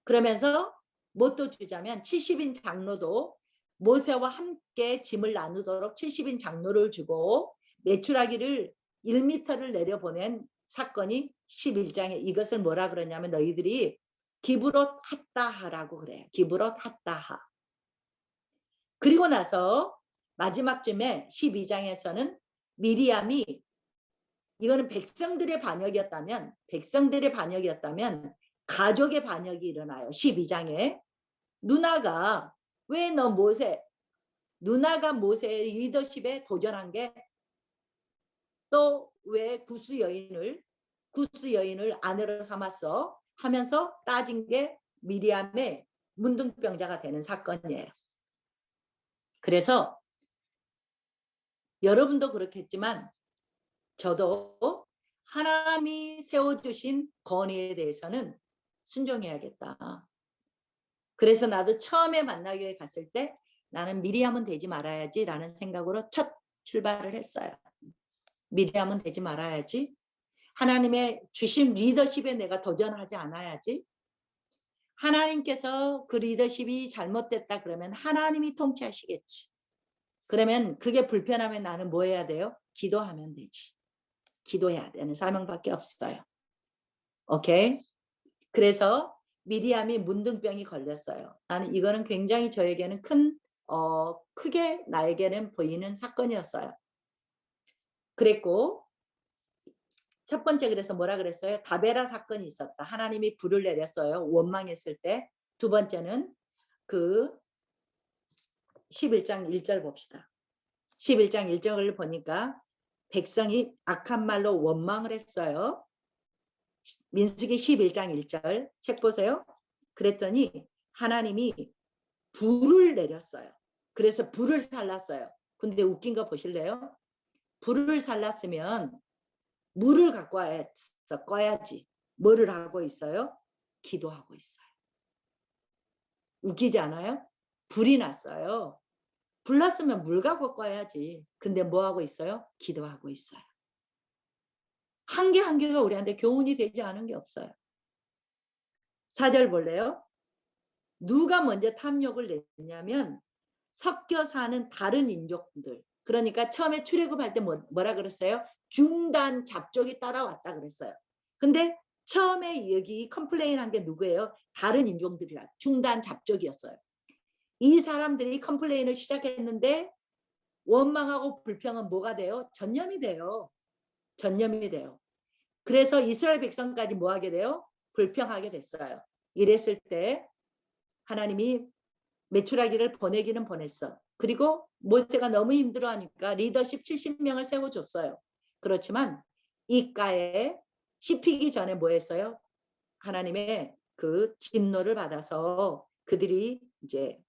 그러면서 뭣도 주자면 70인 장로도 모세와 함께 짐을 나누도록 70인 장로를 주고 메추라기를 1m를 내려보낸 사건이 11장에 이것을 뭐라 그러냐면 너희들이 기브롯 핫다하라고 그래요. 기브롯 핫다하. 그리고 나서 마지막쯤에 12장에서는 미리암이 이거는 백성들의 반역이었다면 가족의 반역이 일어나요. 12장에 누나가 왜 너 누나가 모세의 리더십에 도전한 게 또 왜 구스 여인을 아내로 삼았어 하면서 따진 게 미리암의 문둥병자가 되는 사건이에요. 그래서 여러분도 그렇겠지만 저도 하나님이 세워주신 권위에 대해서는 순종해야겠다. 그래서 나도 처음에 만나교회 갔을 때 나는 미리암은 되지 말아야지 라는 생각으로 첫 출발을 했어요. 미리암은 되지 말아야지. 하나님의 주신 리더십에 내가 도전하지 않아야지. 하나님께서 그 리더십이 잘못됐다 그러면 하나님이 통치하시겠지. 그러면 그게 불편하면 나는 뭐 해야 돼요? 기도하면 되지. 기도해야 되는 사명밖에 없어요. 오케이? 그래서 미리암이 문둥병이 걸렸어요. 나는 이거는 굉장히 저에게는 크게 나에게는 보이는 사건이었어요. 그랬고 첫 번째 그래서 뭐라 그랬어요? 다베라 사건이 있었다. 하나님이 불을 내렸어요. 원망했을 때. 두 번째는 그 11장 1절 봅시다. 11장 1절을 보니까 백성이 악한 말로 원망을 했어요. 민수기 11장 1절 책 보세요. 그랬더니 하나님이 불을 내렸어요. 그래서 불을 살랐어요. 근데 웃긴 거 보실래요? 불을 살랐으면 물을 갖고 와서 꺼야지. 뭐를 하고 있어요? 기도하고 있어요. 웃기지 않아요? 불이 났어요. 불 났으면 물 갖고 꺼야지. 근데 뭐 하고 있어요? 기도하고 있어요. 한 개 한 개가 우리한테 교훈이 되지 않은 게 없어요. 4절 볼래요? 누가 먼저 탐욕을 냈냐면 섞여 사는 다른 인종들. 그러니까 처음에 출애굽할 때 뭐라 그랬어요? 중단 잡족이 따라왔다 그랬어요. 근데 처음에 여기 컴플레인 한 게 누구예요? 다른 인종들이라 중단 잡족이었어요. 이 사람들이 컴플레인을 시작했는데 원망하고 불평은 뭐가 돼요? 전염이 돼요. 전염이 돼요. 그래서 이스라엘 백성까지 뭐 하게 돼요? 불평하게 됐어요. 이랬을 때 하나님이 메추라기를 보내기는 보냈어. 그리고 모세가 너무 힘들어하니까 리더십 70명을 세워줬어요. 그렇지만 이가에 씹히기 전에 뭐 했어요? 하나님의 그 진노를 받아서 그들이 이제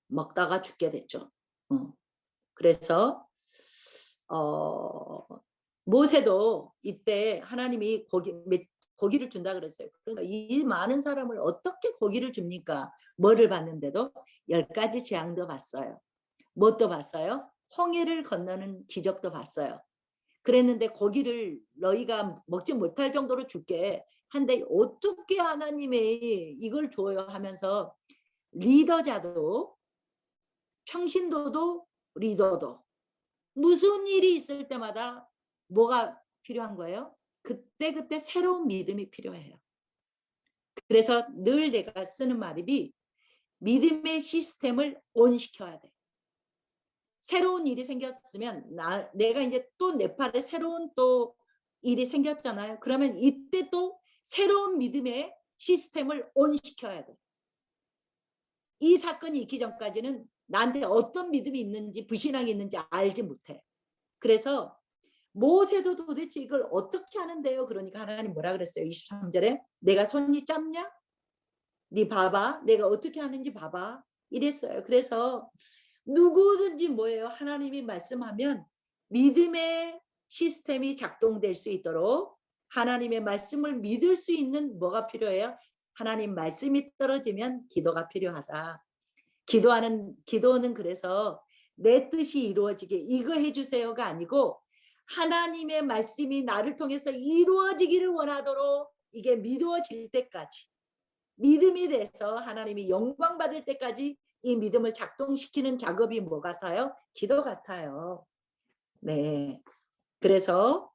먹다가 죽게 됐죠. 그래서 모세도 이때 하나님이 고기를 준다 그랬어요. 그러니까 이 많은 사람을 어떻게 고기를 줍니까? 뭐를 봤는데도 10가지 재앙도 봤어요. 뭣도 봤어요? 홍해를 건너는 기적도 봤어요. 그랬는데 고기를 너희가 먹지 못할 정도로 줄게 한데 어떻게 하나님이 이걸 줘요 하면서 리더자도 평신도도 리더도 무슨 일이 있을 때마다 뭐가 필요한 거예요? 그때그때 새로운 믿음이 필요해요. 그래서 늘 내가 쓰는 말이 믿음의 시스템을 온시켜야 돼. 새로운 일이 생겼으면 내가 이제 또 네팔에 새로운 또 일이 생겼잖아요. 그러면 이때 또 새로운 믿음의 시스템을 온시켜야 돼. 이 사건이 있기 전까지는 나한테 어떤 믿음이 있는지 불신앙이 있는지 알지 못해. 그래서 모세도 도대체 이걸 어떻게 하는데요? 그러니까 하나님 뭐라 그랬어요? 23절에 내가 손이 짧냐? 네 봐봐. 내가 어떻게 하는지 봐봐. 이랬어요. 그래서 누구든지 뭐예요? 하나님이 말씀하면 믿음의 시스템이 작동될 수 있도록 하나님의 말씀을 믿을 수 있는 뭐가 필요해요? 하나님 말씀이 떨어지면 기도가 필요하다. 기도는 그래서 내 뜻이 이루어지게 이거 해주세요가 아니고 하나님의 말씀이 나를 통해서 이루어지기를 원하도록 이게 미루어질 때까지 믿음이 돼서 하나님이 영광 받을 때까지 이 믿음을 작동시키는 작업이 뭐 같아요? 기도 같아요. 네. 그래서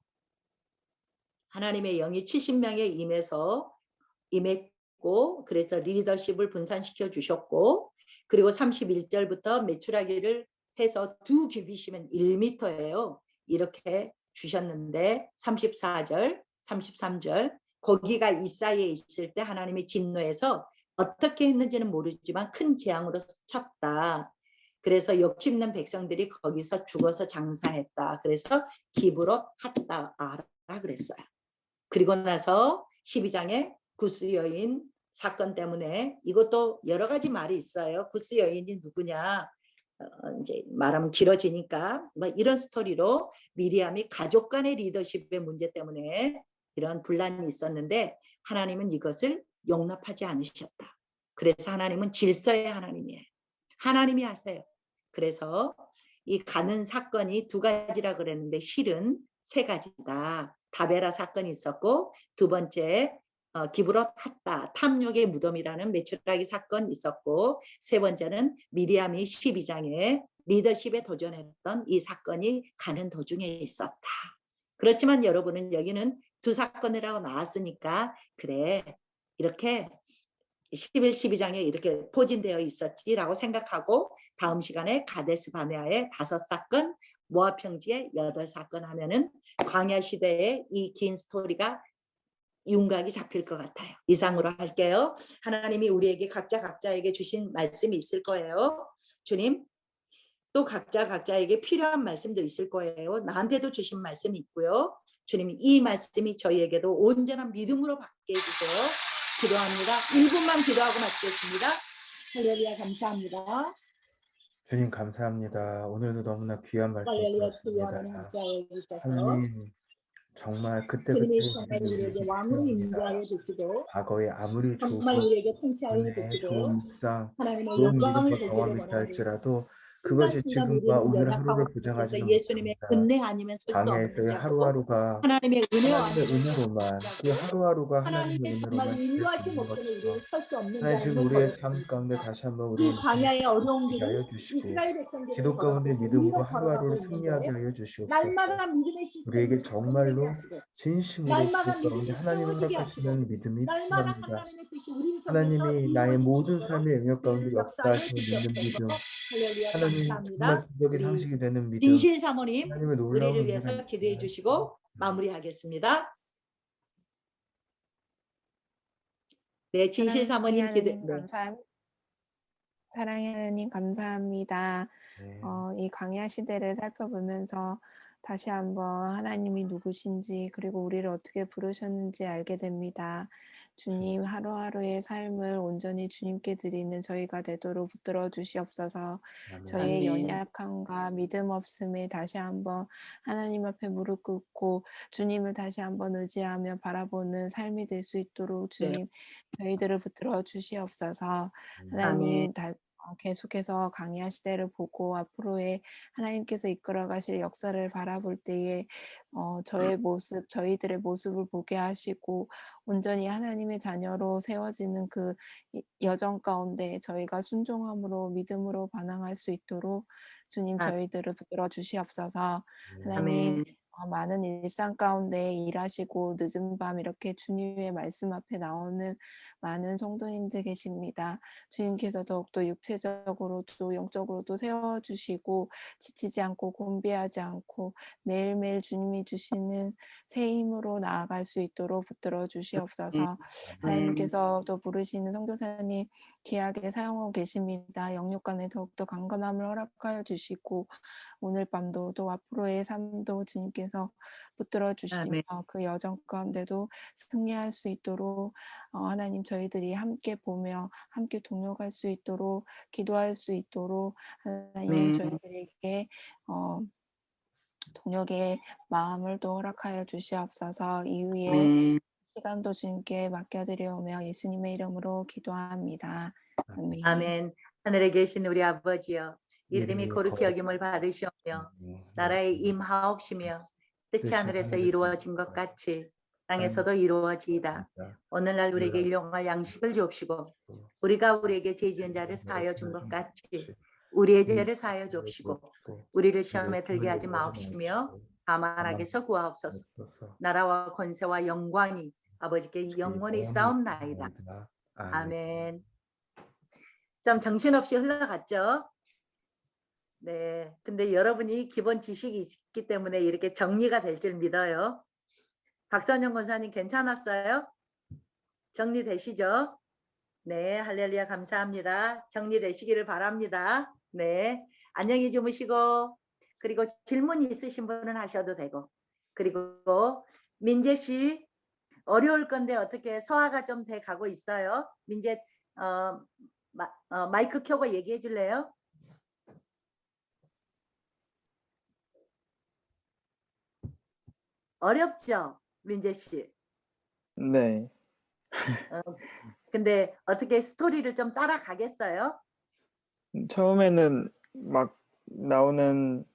하나님의 영이 70명에 임했고 그래서 리더십을 분산시켜 주셨고 그리고 31절부터 메추라기를 해서 2규빗이면 1m예요. 이렇게 주셨는데 34절, 33절 거기가 이 사이에 있을 때 하나님이 진노해서 어떻게 했는지는 모르지만 큰 재앙으로 쳤다. 그래서 욕심낸 백성들이 거기서 죽어서 장사했다. 그래서 기브롯 핫다아라 그랬어요. 그리고 나서 12장에 구스 여인 사건 때문에 이것도 여러 가지 말이 있어요. 구스 여인이 누구냐? 이제 말하면 길어지니까 뭐 이런 스토리로 미리암이 가족 간의 리더십의 문제 때문에 이런 분란이 있었는데 하나님은 이것을 용납하지 않으셨다. 그래서 하나님은 질서의 하나님이에요. 하나님이 하세요. 그래서 이 가는 사건이 2가지라 그랬는데 실은 3가지다. 다베라 사건이 있었고 두 번째 기브롯 핫다 탐욕의 무덤이라는 메추라기 사건이 있었고 세 번째는 미리암이 12장에 리더십에 도전했던 이 사건이 가는 도중에 있었다. 그렇지만 여러분은 여기는 2 사건이라고 나왔으니까 그래 이렇게 11, 12장에 이렇게 포진되어 있었지라고 생각하고 다음 시간에 가데스 바네아의 5 사건 모압 평지의 8 사건 하면은 광야 시대의 이 긴 스토리가 윤곽이 잡힐 것 같아요. 이상으로 할게요. 하나님이 우리에게 각자에게 주신 말씀이 있을 거예요. 주님 또 각자에게 필요한 말씀도 있을 거예요. 나한테도 주신 말씀이 있고요. 주님이 이 말씀이 저희에게도 온전한 믿음으로 받게 해주세요. 기도합니다. 1분만 기도하고 마치겠습니다. 할렐루야 감사합니다. 주님 감사합니다. 오늘도 너무나 귀한 말씀 할렐루야 주셨습니다. 주여 함께하여 주셔서 하나님 정말 그때그때 주님이 정말 우리에게 우리에게 왕으로 필요합니다. 인도하여 주시고 과거에 아무리 정말 좋은 우리에게 통치하여 은혜, 주시고 좋은 묵상, 하나님의 좋은 영광을 믿음과 보기를 경험이 있다 원하니 할지라도 그것이 순간순간 지금과 우리는 오늘 연약하고 하루를 그래서 보장하지는 예수님의 못합니다. 은혜 아니면 설 수 없는 장애에서의 자고 하루하루가 하나님의 은혜와 하나님의 아니면 은혜로만, 그 자고 하루하루가 하나님의 하나님의 정말 은혜로만 지낼 수 인도하지 있는 못하면 것처럼 우리는 설 수 없는 하나님 지금 자임을 우리의 거듭 삶 가운데 다시 한번 이 우리의 광야의 어려운 믿음을 하여 길을 주시고 이스라엘 백성들을 기도 가운데 걸어가고 믿음으로 우리가 하루하루를 걸어가고 승리하게 있는데 하여 주시옵소서. 날마다 믿음의 우리에게 시스템을 정말로 하시고 진심으로 날마다 기도 가운데 믿음이 하나님을 세워지게 하시고 허락하시는 믿음이 날마다 필요합니다. 하나님의 뜻이 우리 속에서 하나님이 나의 이루어질 수 모든 있도록 삶의 영역 가운데 늘 역사하여 역사하심을 믿는 주시옵소서. 믿음, 할렐루야 하나님 정말 감사합니다. 기적의 우리 상식이 되는 믿음, 진실 사모님 하나님의 놀라운 우리를 은혜가 위해서 기도해 있기를. 주시고 마무리하겠습니다. 네, 진실 사모님 기도. 하나님 감사합니다. 사랑의 하나님 감사합니다. 네. 이 광야 시대를 살펴보면서 다시 한번 하나님이 누구신지 그리고 우리를 어떻게 부르셨는지 알게 됩니다. 주님 하루하루의 삶을 온전히 주님께 드리는 저희가 되도록 붙들어 주시옵소서. 저희의 아멘. 연약함과 믿음 없음에 다시 한번 하나님 앞에 무릎 꿇고 주님을 다시 한번 의지하며 바라보는 삶이 될 수 있도록 주님 저희들을 붙들어 주시옵소서. 하나님 계속해서 광야 시대를 보고 앞으로의 하나님께서 이끌어 가실 역사를 바라볼 때에 저의 모습, 저희들의 모습을 보게 하시고 온전히 하나님의 자녀로 세워지는 그 여정 가운데 저희가 순종함으로 믿음으로 반응할 수 있도록 주님 저희들을 붙들어 주시옵소서. 하나님 아멘. 많은 일상 가운데 일하시고 늦은 밤 이렇게 주님의 말씀 앞에 나오는 많은 성도님들 계십니다. 주님께서 더욱더 육체적으로도 영적으로도 세워주시고 지치지 않고 곤비하지 않고 매일매일 주님이 주시는 새 힘으로 나아갈 수 있도록 붙들어 주시옵소서. 하나님께서 또 부르시는 선교사님 귀하게 사용하고 계십니다. 영육간에 더욱더 강건함을 허락하여 주시고 오늘 밤도 또 앞으로의 삶도 주님께서 붙들어 주시며 그 여정 가운데도 승리할 수 있도록 하나님 저희들이 함께 보며 함께 동역할 수 있도록 기도할 수 있도록 하나님 저희들에게 동역의 마음을 또 허락하여 주시옵소서. 이후에 시간도 주님께 맡겨드려오며 예수님의 이름으로 기도합니다. 아멘. 아멘. 하늘에 계신 우리 아버지여 이름이 거룩히 여김을 받으시오며 나라에 임하옵시며 뜻이 하늘에서 이루어진 것 같이 땅에서도 이루어지이다. 오늘날 우리에게 일용할 양식을 주옵시고 우리가 우리에게 죄 지은 자를 사하여 준 것 같이 우리의 죄를 사하여 주옵시고 우리를 시험에 들게 하지 마옵시며 다만 악에서 구하옵소서. 나라와 권세와 영광이 아버지께 영원히 싸움나이다. 아멘. 좀 정신없이 흘러갔죠? 네. 근데 여러분이 기본 지식이 있기 때문에 이렇게 정리가 될 줄 믿어요. 박선영 권사님 괜찮았어요? 정리되시죠? 네. 할렐루야 감사합니다. 정리되시기를 바랍니다. 네. 안녕히 주무시고 그리고 질문이 있으신 분은 하셔도 되고 그리고 민재 씨 어려울 건데 어떻게 소화가 좀 돼 가고 있어요? 민재 마이크 켜고 얘기해 줄래요? 어렵죠, 민재 씨. 네. 근데 어떻게 스토리를 좀 따라가겠어요? 처음에는 막 나오는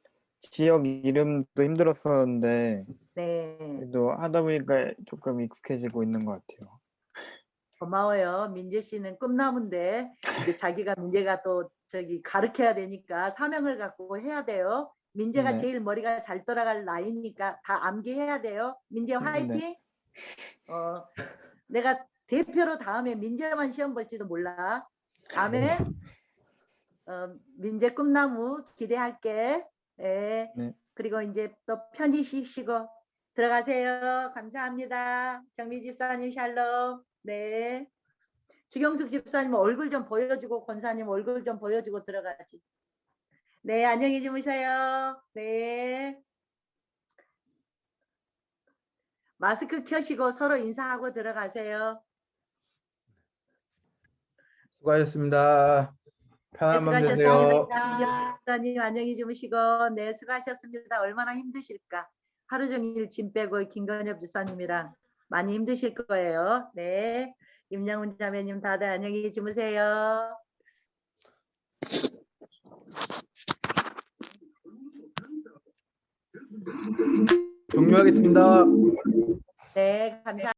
지역 이름도 힘들었었는데 네. 그래도 하다 보니까 조금 익숙해지고 있는 것 같아요. 고마워요. 민재 씨는 꿈나무인데 이제 자기가 민재가 또 저기 가르쳐야 되니까 사명을 갖고 해야 돼요. 민재가 네. 제일 머리가 잘 돌아갈 나이니까 다 암기해야 돼요. 민재 화이팅. 네. 내가 대표로 다음에 민재만 시험 볼지도 몰라. 아멘. 민재 꿈나무 기대할게. 네. 네. 그리고 이제 또 편히 쉬시고 들어가세요. 감사합니다. 정미 집사님 샬롬. 네. 주경숙 집사님 얼굴 좀 보여주고 권사님 얼굴 좀 보여주고 들어가지. 네, 안녕히 주무세요. 네. 마스크 켜시고 서로 인사하고 들어가세요. 수고하셨습니다. 네, 편한 밤 수고하셨습니다. 되세요. 김정사님 안녕히 주무시고 네, 수고하셨습니다. 얼마나 힘드실까. 하루 종일 짐 빼고 김건엽 주사님이랑 많이 힘드실 거예요. 네, 임영훈 자매님 다들 안녕히 주무세요. 종료하겠습니다. 네, 감사합니다.